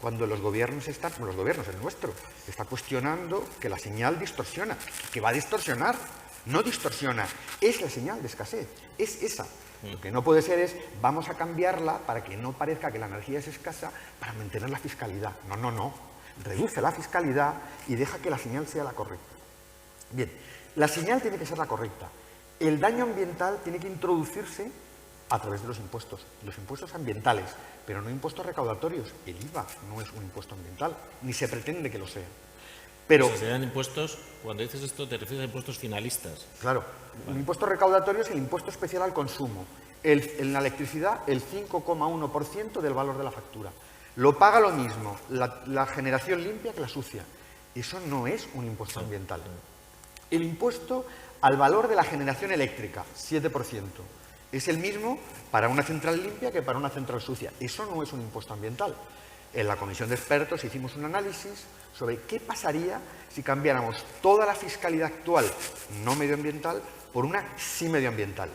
cuando los gobiernos el nuestro, está cuestionando que la señal distorsiona, que va a distorsionar. No distorsiona, es la señal de escasez, es esa. Lo que no puede ser es, vamos a cambiarla para que no parezca que la energía es escasa para mantener la fiscalidad. No. Reduce la fiscalidad y deja que la señal sea la correcta. Bien, la señal tiene que ser la correcta. El daño ambiental tiene que introducirse a través de los impuestos ambientales, pero no impuestos recaudatorios. El IVA no es un impuesto ambiental, ni se pretende que lo sea. Pero si se dan impuestos, cuando dices esto te refieres a impuestos finalistas. Claro, un impuesto recaudatorio es el impuesto especial al consumo. En la electricidad, el 5,1% del valor de la factura. Lo paga lo mismo la generación limpia que la sucia. Eso no es un impuesto ambiental. El impuesto al valor de la generación eléctrica, 7%. Es el mismo para una central limpia que para una central sucia. Eso no es un impuesto ambiental. En la comisión de expertos hicimos un análisis sobre qué pasaría si cambiáramos toda la fiscalidad actual no medioambiental por una sí medioambiental.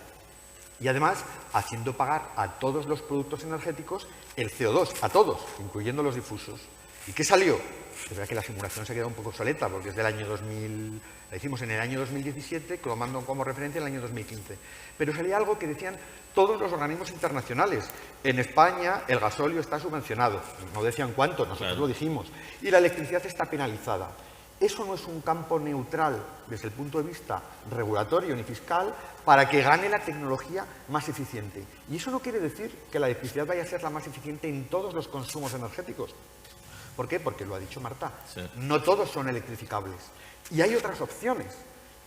Y además, haciendo pagar a todos los productos energéticos el CO2, a todos, incluyendo los difusos. ¿Y qué salió? Es verdad que la simulación se ha quedado un poco obsoleta, porque es del año 2000, la hicimos en el año 2017, tomando como referencia el año 2015. Pero salía algo que decían todos los organismos internacionales. En España el gasóleo está subvencionado, no decían cuánto, nosotros lo dijimos, y la electricidad está penalizada. Eso no es un campo neutral desde el punto de vista regulatorio ni fiscal para que gane la tecnología más eficiente. Y eso no quiere decir que la electricidad vaya a ser la más eficiente en todos los consumos energéticos. ¿Por qué? Porque lo ha dicho Marta. Sí. No todos son electrificables. Y hay otras opciones.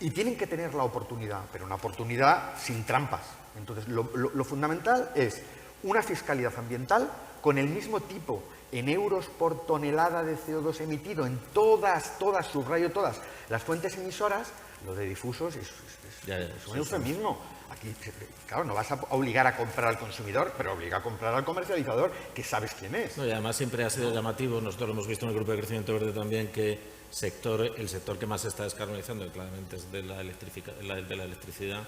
Y tienen que tener la oportunidad, pero una oportunidad sin trampas. Entonces, lo fundamental es una fiscalidad ambiental con el mismo tipo en euros por tonelada de CO2 emitido en todas, subrayo todas, las fuentes emisoras. Lo de difusos es un eufemismo. Aquí, claro, no vas a obligar a comprar al consumidor, pero obliga a comprar al comercializador, que sabes quién es. No, y además siempre ha sido llamativo, nosotros lo hemos visto en el Grupo de Crecimiento Verde también, que el sector que más se está descarbonizando, claramente es de la electricidad,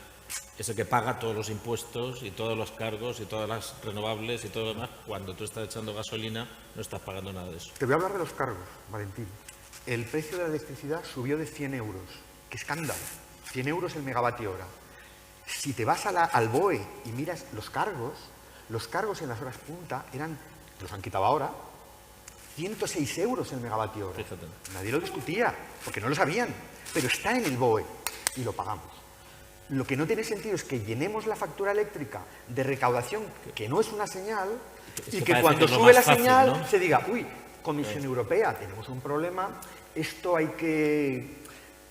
es el que paga todos los impuestos y todos los cargos y todas las renovables y todo lo demás. Cuando tú estás echando gasolina, no estás pagando nada de eso. Te voy a hablar de los cargos, Valentín. El precio de la electricidad subió de 100 euros. ¡Qué escándalo! 100 euros el megavatio hora. Si te vas al BOE y miras los cargos en las horas punta los han quitado ahora, 106 euros el megavatio hora. Fíjate. Nadie lo discutía, porque no lo sabían, pero está en el BOE y lo pagamos. Lo que no tiene sentido es que llenemos la factura eléctrica de recaudación, que no es una señal, y que cuando sube la señal se diga, uy, Comisión Europea, tenemos un problema, esto hay que...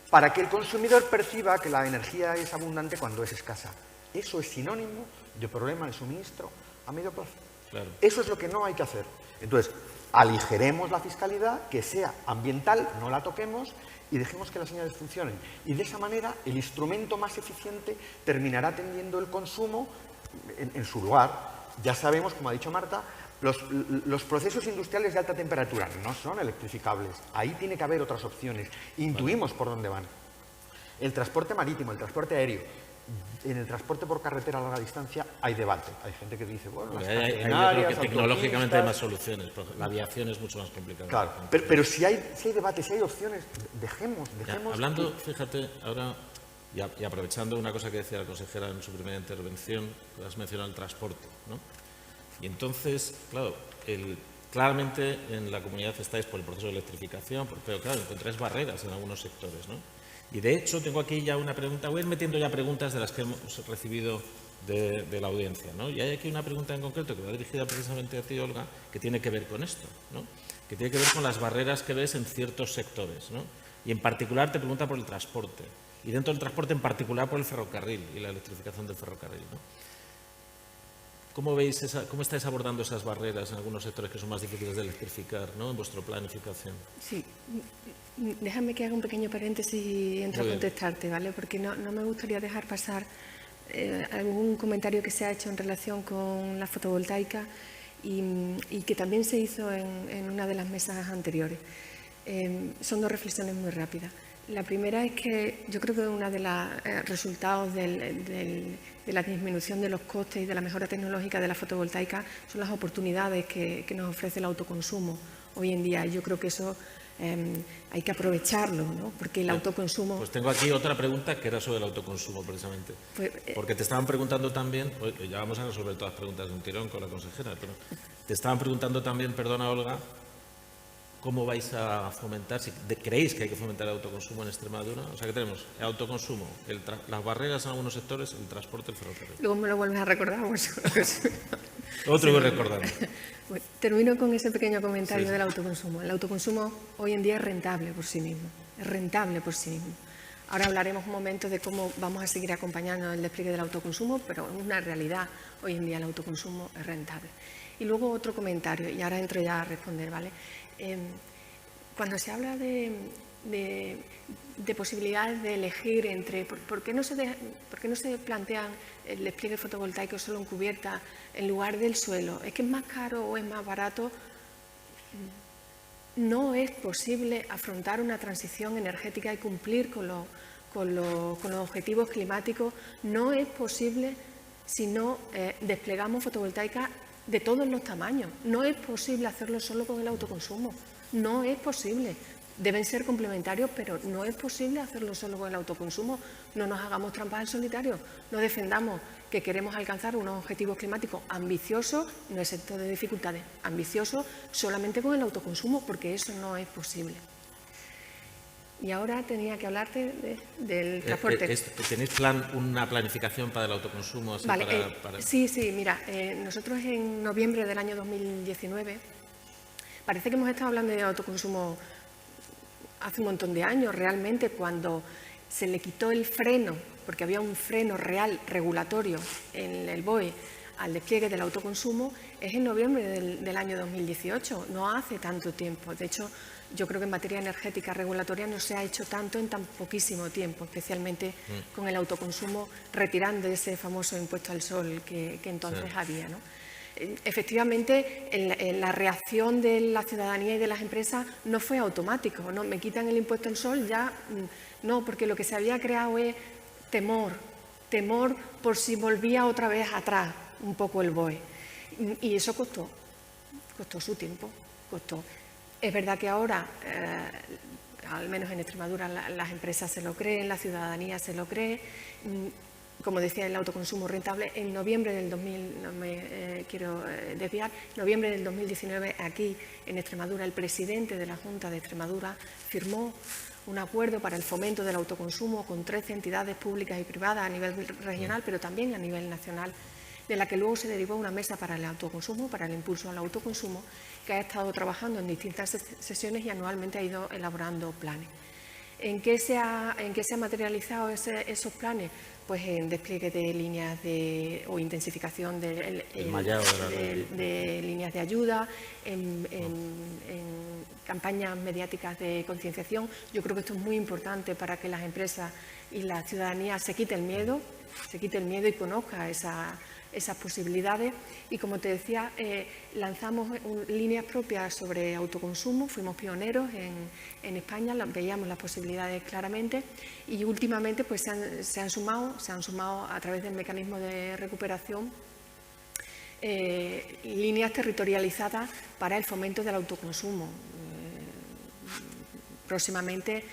para que el consumidor perciba que la energía es abundante cuando es escasa. Eso es sinónimo de problema de suministro a medio plazo. Claro. Eso es lo que no hay que hacer. Entonces, aligeremos la fiscalidad, que sea ambiental, no la toquemos, y dejemos que las señales funcionen. Y de esa manera, el instrumento más eficiente terminará teniendo el consumo en su lugar. Ya sabemos, como ha dicho Marta, los procesos industriales de alta temperatura no son electrificables. Ahí tiene que haber otras opciones. Intuimos por dónde van. El transporte marítimo, el transporte aéreo. En el transporte por carretera a larga distancia hay debate. Hay gente que dice, bueno, las yo creo que tecnológicamente hay más soluciones. La aviación es mucho más complicada. Claro, pero si hay debate, si hay opciones, dejemos. Hablando, fíjate, ahora, y aprovechando una cosa que decía la consejera en su primera intervención, has mencionado el transporte, ¿no? Y entonces, claro, claramente en la comunidad estáis por el proceso de electrificación, pero claro, encontráis barreras en algunos sectores, ¿no? Y de hecho tengo aquí ya una pregunta, voy a ir metiendo ya preguntas de las que hemos recibido de la audiencia, ¿no? Y hay aquí una pregunta en concreto que va dirigida precisamente a ti, Olga, que tiene que ver con esto, ¿no? Que tiene que ver con las barreras que ves en ciertos sectores, ¿no? Y en particular te pregunta por el transporte, y dentro del transporte en particular por el ferrocarril y la electrificación del ferrocarril, ¿no? ¿Cómo estáis abordando esas barreras en algunos sectores que son más difíciles de electrificar, ¿no? En vuestra planificación? Sí, déjame que haga un pequeño paréntesis y entro a contestarte, ¿vale? Porque no me gustaría dejar pasar algún comentario que se ha hecho en relación con la fotovoltaica y que también se hizo en una de las mesas anteriores. Son dos reflexiones muy rápidas. La primera es que yo creo que uno de los resultados de la disminución de los costes y de la mejora tecnológica de la fotovoltaica son las oportunidades que nos ofrece el autoconsumo hoy en día. Y yo creo que eso hay que aprovecharlo, ¿no? Porque el autoconsumo... Pues tengo aquí otra pregunta que era sobre el autoconsumo, precisamente. Porque te estaban preguntando también, ya vamos a resolver todas las preguntas de un tirón con la consejera, pero te estaban preguntando también, perdona Olga, ¿cómo vais a fomentar, si creéis que hay que fomentar el autoconsumo en Extremadura? O sea, que tenemos el autoconsumo, las barreras en algunos sectores, el transporte, el ferrocarril. Luego me lo vuelves a recordar. Otro voy recordando. Bueno, termino con ese pequeño comentario del autoconsumo. El autoconsumo hoy en día es rentable por sí mismo. Es rentable por sí mismo. Ahora hablaremos un momento de cómo vamos a seguir acompañando el despliegue del autoconsumo, pero es una realidad. Hoy en día el autoconsumo es rentable. Y luego otro comentario, y ahora entro ya a responder, ¿vale? Cuando se habla de posibilidades de elegir entre... ¿Por qué no se plantean el despliegue fotovoltaico solo en cubierta en lugar del suelo? ¿Es que es más caro o es más barato? No es posible afrontar una transición energética y cumplir con los objetivos climáticos. No es posible si no desplegamos fotovoltaica de todos los tamaños. No es posible hacerlo solo con el autoconsumo. No es posible. Deben ser complementarios, pero no es posible hacerlo solo con el autoconsumo. No nos hagamos trampas al solitario. No defendamos que queremos alcanzar unos objetivos climáticos ambiciosos, no exento de dificultades, ambiciosos solamente con el autoconsumo, porque eso no es posible. Y ahora tenía que hablarte del transporte. ¿Tenéis una planificación para el autoconsumo? Así vale, para... Sí, mira, nosotros en noviembre del año 2019, parece que hemos estado hablando de autoconsumo hace un montón de años, realmente, cuando se le quitó el freno, porque había un freno real regulatorio en el BOE al despliegue del autoconsumo, es en noviembre del año 2018, no hace tanto tiempo. De hecho, yo creo que en materia energética regulatoria no se ha hecho tanto en tan poquísimo tiempo, especialmente con el autoconsumo, retirando ese famoso impuesto al sol que entonces había, ¿no? Efectivamente, la reacción de la ciudadanía y de las empresas no fue automático, ¿no? Me quitan el impuesto al sol, ya no, porque lo que se había creado es temor por si volvía otra vez atrás un poco el BOE. Y eso costó su tiempo, costó. Es verdad que ahora, al menos en Extremadura, las empresas se lo creen, la ciudadanía se lo cree. Como decía, el autoconsumo rentable, en noviembre del 2000, no me quiero desviar, noviembre del 2019, aquí en Extremadura, el presidente de la Junta de Extremadura firmó un acuerdo para el fomento del autoconsumo con 13 entidades públicas y privadas a nivel regional, pero también a nivel nacional, de la que luego se derivó una mesa para el autoconsumo, para el impulso al autoconsumo, que ha estado trabajando en distintas sesiones y anualmente ha ido elaborando planes. ¿En qué se ha materializado esos planes? Pues en despliegue de líneas o intensificación de líneas de ayuda, en campañas mediáticas de concienciación. Yo creo que esto es muy importante para que las empresas y la ciudadanía se quite el miedo y conozca esas posibilidades. Y como te decía, lanzamos líneas propias sobre autoconsumo, fuimos pioneros en España, veíamos las posibilidades claramente y últimamente pues se han sumado a través del mecanismo de recuperación líneas territorializadas para el fomento del autoconsumo. Próximamente,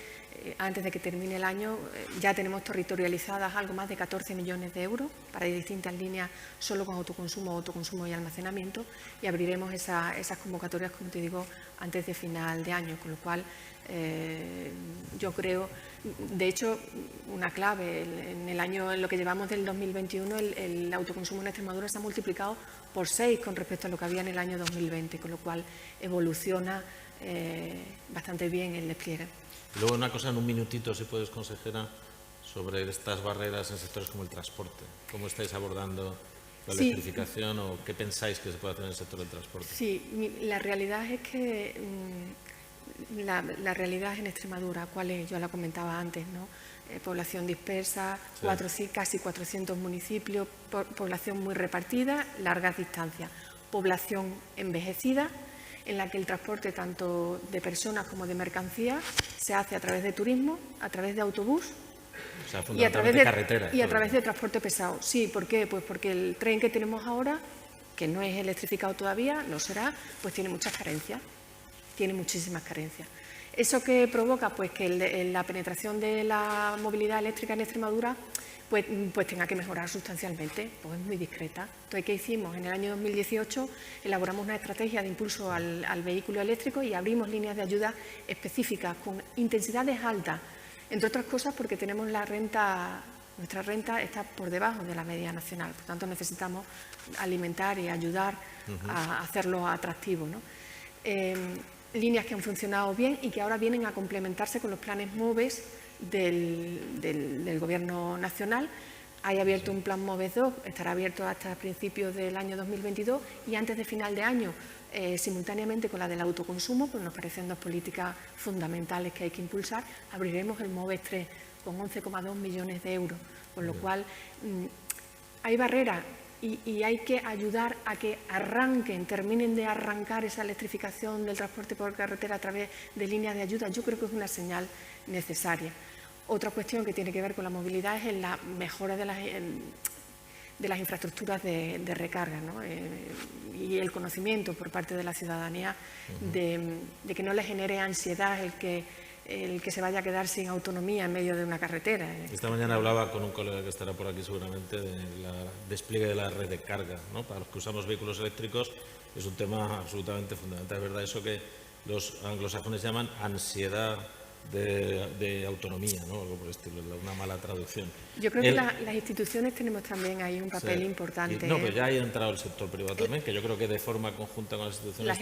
antes de que termine el año, ya tenemos territorializadas algo más de 14 millones de euros para distintas líneas solo con autoconsumo y almacenamiento, y abriremos esas convocatorias, como te digo, antes de final de año, con lo cual yo creo, de hecho, una clave, en lo que llevamos del 2021, el autoconsumo en Extremadura se ha multiplicado por 6 con respecto a lo que había en el año 2020, con lo cual evoluciona bastante bien el despliegue. Y luego una cosa en un minutito, si puedes, consejera, sobre estas barreras en sectores como el transporte. ¿Cómo estáis abordando la electrificación o qué pensáis que se puede hacer en el sector del transporte? Sí, la realidad es que la realidad en Extremadura, ¿cuál es? Yo la comentaba antes, ¿no? Población dispersa, casi 400 municipios, población muy repartida, largas distancias, población envejecida, en la que el transporte tanto de personas como de mercancías se hace a través de turismo, a través de autobús, o sea, fundamentalmente carretera. Y a través de transporte pesado. Sí, ¿por qué? Pues porque el tren que tenemos ahora, que no es electrificado todavía, lo será, pues tiene muchas carencias, tiene muchísimas carencias. ¿Eso qué provoca? Pues que la penetración de la movilidad eléctrica en Extremadura pues tenga que mejorar sustancialmente, pues es muy discreta. Entonces, ¿qué hicimos? En el año 2018 elaboramos una estrategia de impulso al vehículo eléctrico y abrimos líneas de ayuda específicas con intensidades altas, entre otras cosas porque tenemos nuestra renta está por debajo de la media nacional, por tanto necesitamos alimentar y ayudar a hacerlo atractivo, ¿no? Líneas que han funcionado bien y que ahora vienen a complementarse con los planes MOVES del Gobierno nacional. Hay abierto un plan MOVES 2, estará abierto hasta principios del año 2022 y antes de final de año, simultáneamente con la del autoconsumo, pues nos parecen dos políticas fundamentales que hay que impulsar, abriremos el MOVES 3 con 11,2 millones de euros, con lo cual hay barreras y hay que ayudar a que terminen de arrancar esa electrificación del transporte por carretera a través de líneas de ayuda. Yo creo que es una señal necesaria. Otra cuestión que tiene que ver con la movilidad es en la mejora de las infraestructuras de recarga, ¿no? Y el conocimiento por parte de la ciudadanía de que no le genere ansiedad el que se vaya a quedar sin autonomía en medio de una carretera. Esta mañana hablaba con un colega que estará por aquí seguramente del despliegue de la red de carga, ¿no? Para los que usamos vehículos eléctricos es un tema absolutamente fundamental. Es verdad eso que los anglosajones llaman ansiedad de autonomía, ¿no? Algo por el estilo, una mala traducción. Yo creo que las instituciones tenemos también ahí un papel importante. No, pero ya ha entrado el sector privado también, que yo creo que de forma conjunta con las instituciones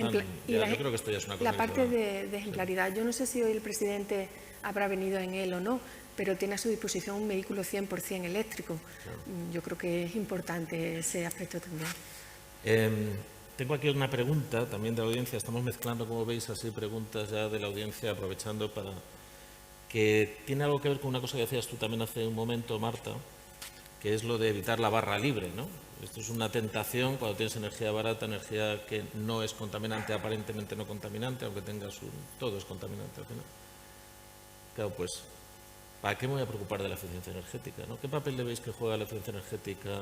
yo creo que esto ya es una cosa. La parte de ejemplaridad, yo no sé si hoy el presidente habrá venido en él o no, pero tiene a su disposición un vehículo 100% eléctrico. Claro. Yo creo que es importante ese aspecto también. Tengo aquí una pregunta también de la audiencia. Estamos mezclando, como veis, así preguntas ya de la audiencia, aprovechando para que tiene algo que ver con una cosa que decías tú también hace un momento, Marta, que es lo de evitar la barra libre, ¿no? Esto es una tentación cuando tienes energía barata, energía que no es contaminante, aparentemente no contaminante, aunque tengas todo es contaminante al final. Claro, pues, ¿para qué me voy a preocupar de la eficiencia energética, ¿no? ¿Qué papel le veis que juega la eficiencia energética?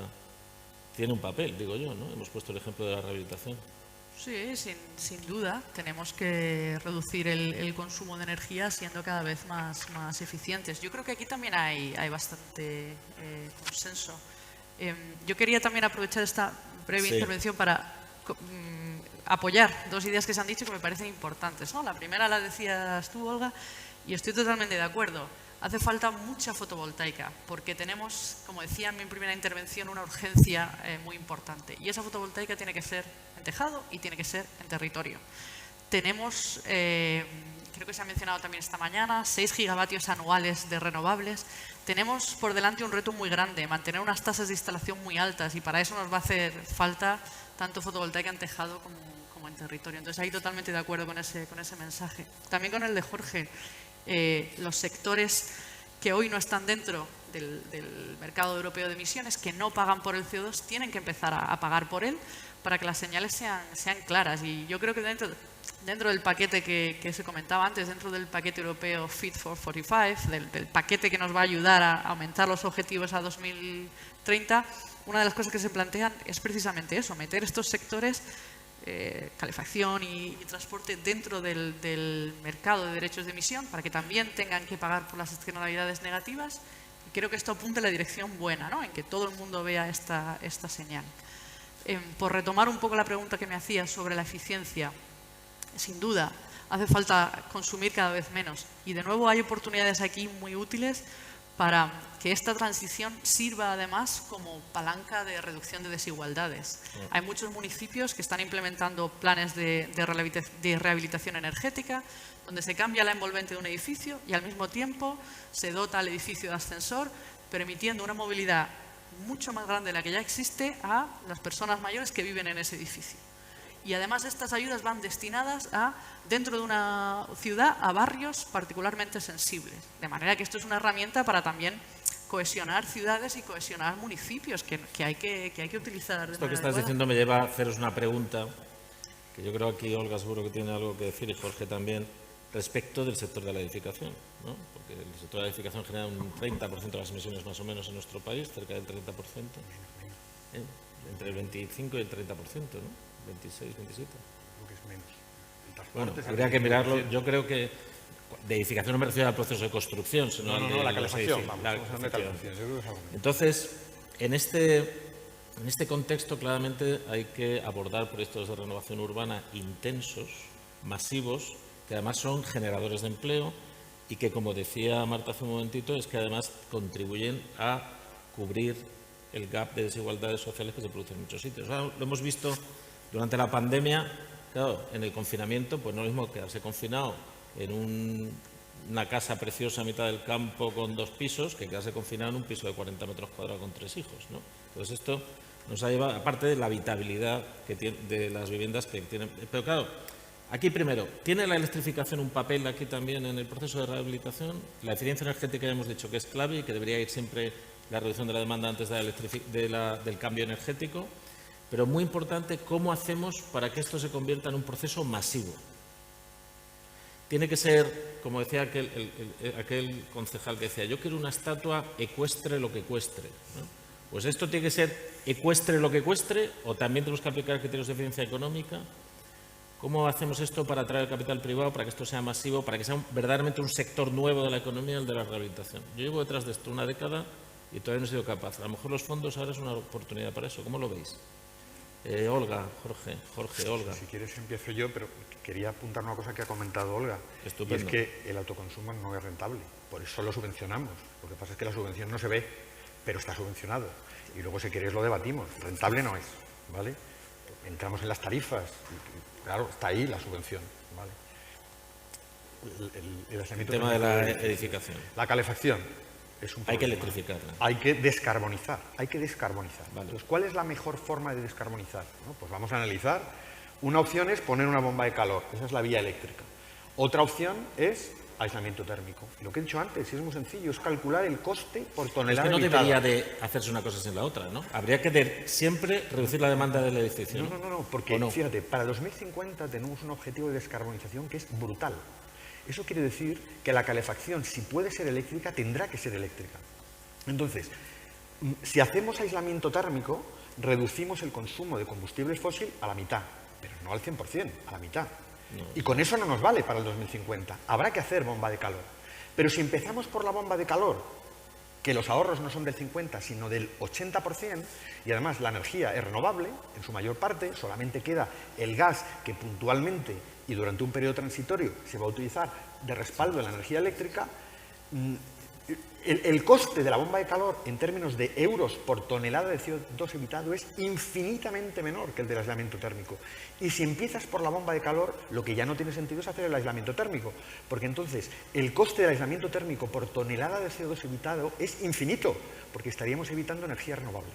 Tiene un papel, digo yo, ¿no? Hemos puesto el ejemplo de la rehabilitación. Sí, sin duda. Tenemos que reducir el consumo de energía siendo cada vez más eficientes. Yo creo que aquí también hay bastante consenso. Yo quería también aprovechar esta breve intervención para apoyar dos ideas que se han dicho que me parecen importantes, ¿no? La primera la decías tú, Olga, y estoy totalmente de acuerdo. Hace falta mucha fotovoltaica porque tenemos, como decía en mi primera intervención, una urgencia muy importante. Y esa fotovoltaica tiene que ser en tejado y tiene que ser en territorio. Tenemos, creo que se ha mencionado también esta mañana, 6 gigavatios anuales de renovables. Tenemos por delante un reto muy grande, mantener unas tasas de instalación muy altas y para eso nos va a hacer falta tanto fotovoltaica en tejado como en territorio. Entonces, ahí totalmente de acuerdo con ese mensaje. También con el de Jorge. Los sectores que hoy no están dentro del mercado europeo de emisiones, que no pagan por el CO2, tienen que empezar a pagar por él para que las señales sean claras. Y yo creo que dentro del paquete que se comentaba antes, dentro del paquete europeo Fit for 45, del paquete que nos va a ayudar a aumentar los objetivos a 2030, una de las cosas que se plantean es precisamente eso, meter estos sectores calefacción y transporte dentro del mercado de derechos de emisión para que también tengan que pagar por las externalidades negativas. Y creo que esto apunta en la dirección buena, ¿no? En que todo el mundo vea esta señal. Por retomar un poco la pregunta que me hacías sobre la eficiencia, sin duda hace falta consumir cada vez menos y de nuevo hay oportunidades aquí muy útiles para que esta transición sirva además como palanca de reducción de desigualdades. Hay muchos municipios que están implementando planes de rehabilitación energética donde se cambia la envolvente de un edificio y al mismo tiempo se dota al edificio de ascensor, permitiendo una movilidad mucho más grande de la que ya existe a las personas mayores que viven en ese edificio. Y además estas ayudas van destinadas dentro de una ciudad, a barrios particularmente sensibles. De manera que esto es una herramienta para también cohesionar ciudades y cohesionar municipios que hay que utilizar. Esto que estás diciendo me lleva a haceros una pregunta, que yo creo aquí Olga seguro que tiene algo que decir y Jorge también, respecto del sector de la edificación, ¿no? Porque el sector de la edificación genera un 30% de las emisiones más o menos en nuestro país, cerca del 30%, entre el 25 y el 30%, ¿no? 26, 27. Creo que es menos. Bueno, habría que mirarlo. Yo creo que de edificación no me refiero al proceso de construcción, sino no, la calefacción. Entonces, en este contexto claramente hay que abordar proyectos de renovación urbana intensos, masivos, que además son generadores de empleo y que, como decía Marta hace un momentito, es que además contribuyen a cubrir el gap de desigualdades sociales que se producen en muchos sitios. Ahora, lo hemos visto durante la pandemia, claro, en el confinamiento, pues no es lo mismo quedarse confinado en una casa preciosa a mitad del campo con 2 pisos que quedarse confinado en un piso de 40 metros cuadrados con 3 hijos, ¿no? Entonces esto nos ha llevado, aparte de la habitabilidad que tiene, de las viviendas que tienen. Pero claro, aquí primero, ¿tiene la electrificación un papel aquí también en el proceso de rehabilitación? La eficiencia energética ya hemos dicho que es clave y que debería ir siempre la reducción de la demanda antes del cambio energético. Pero muy importante, ¿cómo hacemos para que esto se convierta en un proceso masivo? Tiene que ser, como decía aquel concejal que decía, yo quiero una estatua ecuestre lo que cuestre, ¿no? Pues esto tiene que ser ecuestre lo que cuestre o también tenemos que aplicar criterios de eficiencia económica. ¿Cómo hacemos esto para atraer capital privado, para que esto sea masivo, para que sea verdaderamente un sector nuevo de la economía, el de la rehabilitación? Yo llevo detrás de esto una década y todavía no he sido capaz. A lo mejor los fondos ahora es una oportunidad para eso. ¿Cómo lo veis? Olga, Jorge, Olga. Si quieres empiezo yo, pero quería apuntar una cosa que ha comentado Olga. Estupendo. Y es que el autoconsumo no es rentable, por eso lo subvencionamos. Lo que pasa es que la subvención no se ve, pero está subvencionado. Y luego, si queréis, lo debatimos. Rentable no es, ¿vale? Entramos en las tarifas, y, claro, está ahí la subvención, ¿vale? el aislamiento tema de térmico la edificación. La calefacción es un Hay que problema. electrificarla. Hay que descarbonizar, hay que descarbonizar. Vale. Entonces, ¿cuál es la mejor forma de descarbonizar? Bueno, pues vamos a analizar. Una opción es poner una bomba de calor, esa es la vía eléctrica. Otra opción es aislamiento térmico. Y lo que he dicho antes, es muy sencillo, es calcular el coste por Es tonelada que no evitada. debería de hacerse una cosa sin la otra, ¿no? Habría que siempre reducir la demanda del edificio. No, porque ¿O no? fíjate, para 2050 tenemos un objetivo de descarbonización que es brutal. Eso quiere decir que la calefacción, si puede ser eléctrica, tendrá que ser eléctrica. Entonces, si hacemos aislamiento térmico, reducimos el consumo de combustible fósil a la mitad, pero no al 100%, a la mitad. Y con eso no nos vale para el 2050. Habrá que hacer bomba de calor. Pero si empezamos por la bomba de calor, que los ahorros no son del 50, sino del 80%, y además la energía es renovable, en su mayor parte, solamente queda el gas que puntualmente y durante un periodo transitorio se va a utilizar de respaldo de la energía eléctrica, el coste de la bomba de calor en términos de euros por tonelada de CO2 evitado es infinitamente menor que el del aislamiento térmico. Y si empiezas por la bomba de calor, lo que ya no tiene sentido es hacer el aislamiento térmico, porque entonces el coste del aislamiento térmico por tonelada de CO2 evitado es infinito, porque estaríamos evitando energía renovable.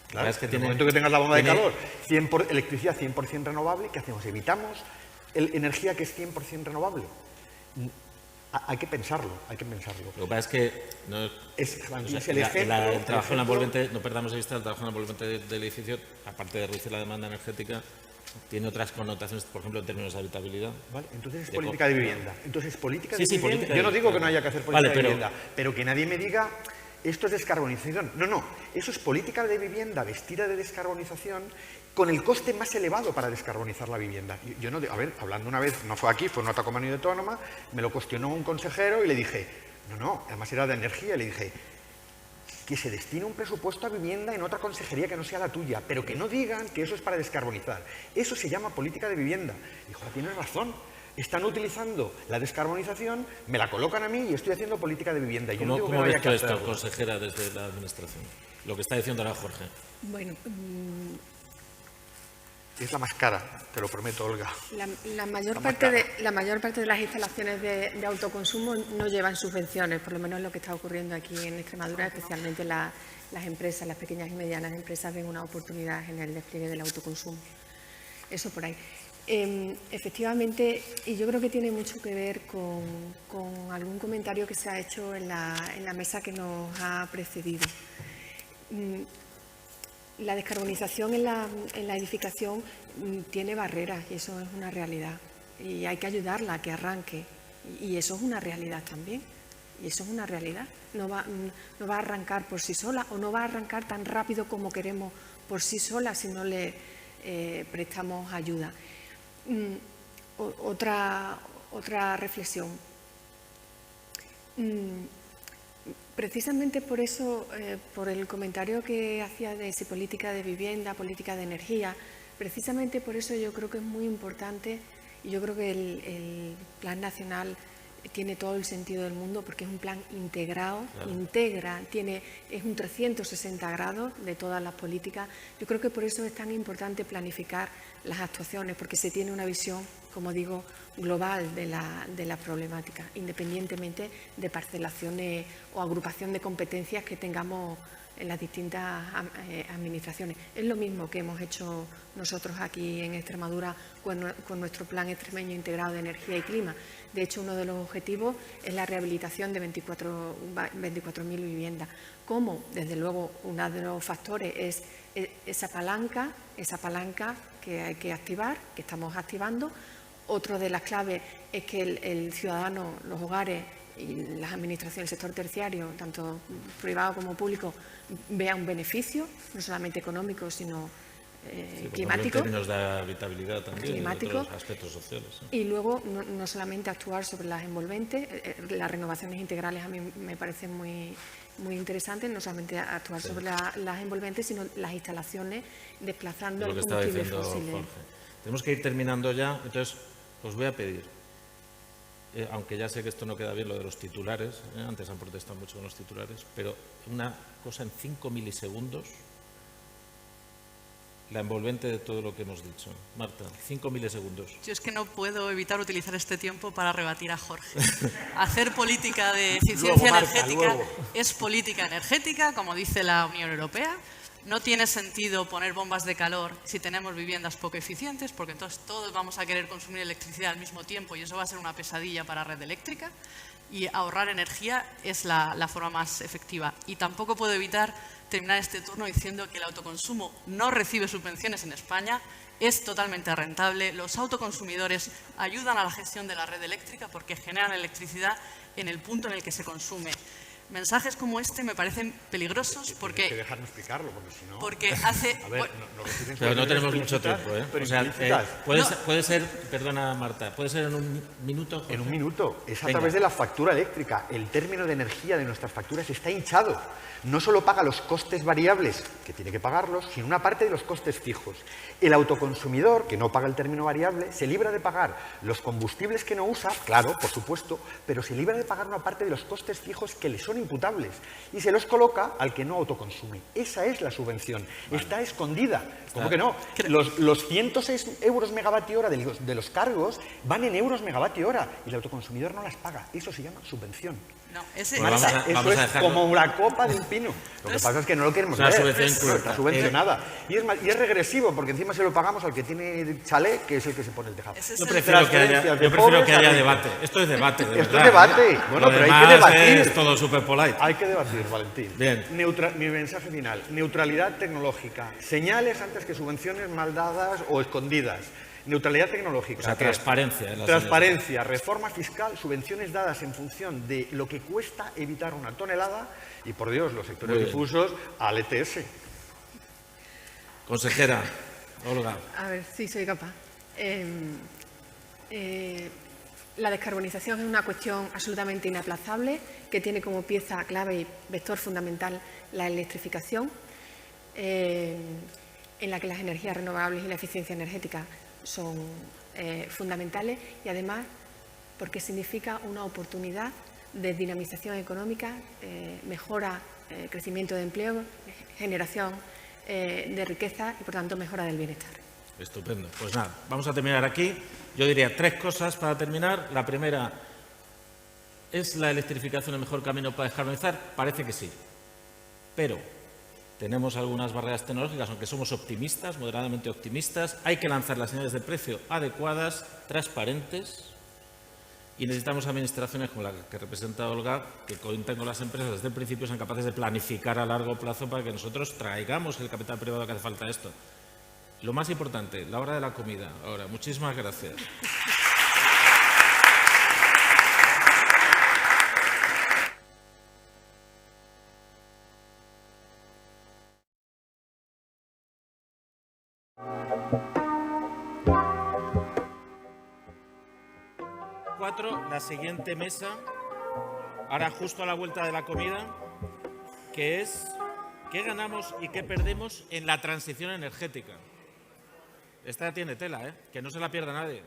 Claro, Es que en el momento que tengas la bomba de tiene- calor, electricidad 100% renovable, ¿qué hacemos? Evitamos energía que es 100% renovable. Hay que pensarlo, hay que pensarlo. Lo que pasa es que no, Es o sea, el ejemplo, el trabajo en el ejemplo- envolvente, no perdamos de vista el trabajo en envolvente del edificio, aparte de reducir la demanda energética, tiene otras connotaciones, por ejemplo, en términos de habitabilidad. Vale, entonces es De política de vivienda. Entonces, política Sí, de sí, vivienda. política Yo de no digo vivienda. que no haya que hacer política Vale, de pero- vivienda, pero que nadie me diga esto es descarbonización. No, eso es política de vivienda vestida de descarbonización con el coste más elevado para descarbonizar la vivienda. Yo no, a ver, hablando una vez, no fue aquí, fue en otra comunidad autónoma, me lo cuestionó un consejero y le dije, no, además era de energía, y le dije, que se destine un presupuesto a vivienda en otra consejería que no sea la tuya, pero que no digan que eso es para descarbonizar. Eso se llama política de vivienda. Dijo, tienes razón, están utilizando la descarbonización, me la colocan a mí y estoy haciendo política de vivienda. Yo no digo que ¿Cómo no haya ves tú que esto, hacerlo. consejera, desde la Administración? Lo que está diciendo ahora Jorge. Bueno, Es la más cara, te lo prometo, Olga. la mayor parte de las instalaciones de autoconsumo no llevan subvenciones, por lo menos lo que está ocurriendo aquí en Extremadura, especialmente las empresas, las pequeñas y medianas empresas ven una oportunidad en el despliegue del autoconsumo. Eso por ahí. Efectivamente, y yo creo que tiene mucho que ver con algún comentario que se ha hecho en la mesa que nos ha precedido. La descarbonización en la edificación tiene barreras y eso es una realidad. Y hay que ayudarla a que arranque. Y eso es una realidad también. Y eso es una realidad. No va a arrancar por sí sola o no va a arrancar tan rápido como queremos por sí sola si no le prestamos ayuda. Otra reflexión. Precisamente por eso, por el comentario que hacía de si política de vivienda, política de energía, precisamente por eso yo creo que es muy importante y yo creo que el Plan Nacional tiene todo el sentido del mundo porque es un plan integrado, Claro. es un 360 grados de todas las políticas. Yo creo que por eso es tan importante planificar las actuaciones, porque se tiene una visión, como digo, global de la problemática, independientemente de parcelaciones o agrupación de competencias que tengamos en las distintas administraciones. Es lo mismo que hemos hecho nosotros aquí en Extremadura con nuestro Plan Extremeño Integrado de Energía y Clima. De hecho, uno de los objetivos es la rehabilitación de 24.000 viviendas. ¿Cómo? Desde luego, uno de los factores es esa palanca que hay que activar, que estamos activando. Otro de las claves es que el ciudadano, los hogares y las administraciones, el sector terciario, tanto privado como público, vea un beneficio, no solamente económico, sino climático. En términos de habitabilidad también, Climático. y otros aspectos sociales. ¿Sí? Y luego, no solamente actuar sobre las envolventes, las renovaciones integrales a mí me parecen muy interesantes, no solamente actuar sobre las envolventes, sino las instalaciones, desplazando Lo el que estaba combustible diciendo fósil. Jorge. Tenemos que ir terminando ya, entonces os voy a pedir, aunque ya sé que esto no queda bien lo de los titulares, antes han protestado mucho con los titulares, pero una cosa en 5 milisegundos, la envolvente de todo lo que hemos dicho. Marta, 5 milisegundos. Yo es que no puedo evitar utilizar este tiempo para rebatir a Jorge. Hacer política de eficiencia energética es política energética, como dice la Unión Europea. No tiene sentido poner bombas de calor si tenemos viviendas poco eficientes, porque entonces todos vamos a querer consumir electricidad al mismo tiempo y eso va a ser una pesadilla para la red eléctrica. Y ahorrar energía es la forma más efectiva. Y tampoco puedo evitar terminar este turno diciendo que el autoconsumo no recibe subvenciones en España, es totalmente rentable. Los autoconsumidores ayudan a la gestión de la red eléctrica porque generan electricidad en el punto en el que se consume. Mensajes como este me parecen peligrosos porque... Tienes que dejarme explicarlo, porque si no... Porque hace... A ver, pero no tenemos mucho tiempo, ¿eh? Pero O sea, implícitas. puede ser, perdona Marta, puede ser en un minuto, Jorge? En un minuto. Es a Venga. través de la factura eléctrica. El término de energía de nuestras facturas está hinchado. No solo paga los costes variables, que tiene que pagarlos, sino una parte de los costes fijos. El autoconsumidor, que no paga el término variable, se libra de pagar los combustibles que no usa, claro, por supuesto, pero se libra de pagar una parte de los costes fijos que le son imputables y se los coloca al que no autoconsume. Esa es la subvención. Vale. Está escondida. ¿Cómo que no? Los 106 euros megavatio hora de los cargos van en euros megavatio hora y el autoconsumidor no las paga. Eso se llama subvención. No, ese, eso es como la copa de un pino. Lo que pasa es que no lo queremos ver. Está subvencionada. Y es regresivo, porque encima se lo pagamos al que tiene chalet, que es el que se pone el tejado. Yo prefiero que haya debate. Esto es debate, de Esto verdad. es debate. Bueno, pero hay que debatir. Es todo super polite. Hay que debatir, Valentín. Bien. Mi mensaje final. Neutralidad tecnológica. Señales antes que subvenciones mal dadas o escondidas. Neutralidad tecnológica. O sea, transparencia. Transparencia, reforma fiscal, subvenciones dadas en función de lo que cuesta evitar una tonelada y, por Dios, los sectores difusos al ETS. Consejera, Olga. A ver, sí, soy capaz. La descarbonización es una cuestión absolutamente inaplazable que tiene como pieza clave y vector fundamental la electrificación, en la que las energías renovables y la eficiencia energética son fundamentales y además porque significa una oportunidad de dinamización económica, mejora, crecimiento de empleo, generación de riqueza y por tanto mejora del bienestar. Estupendo. Pues nada, vamos a terminar aquí. Yo diría 3 cosas para terminar. La primera, ¿es la electrificación el mejor camino para descarbonizar? Parece que sí. Pero tenemos algunas barreras tecnológicas, aunque somos optimistas, moderadamente optimistas. Hay que lanzar las señales de precio adecuadas, transparentes, y necesitamos administraciones como la que representa Olga, que cuenten con las empresas desde el principio, sean capaces de planificar a largo plazo para que nosotros traigamos el capital privado que hace falta a esto. Lo más importante, la hora de la comida. Ahora, muchísimas gracias. La siguiente mesa, ahora justo a la vuelta de la comida, que es ¿qué ganamos y qué perdemos en la transición energética? Esta tiene tela, que no se la pierda nadie.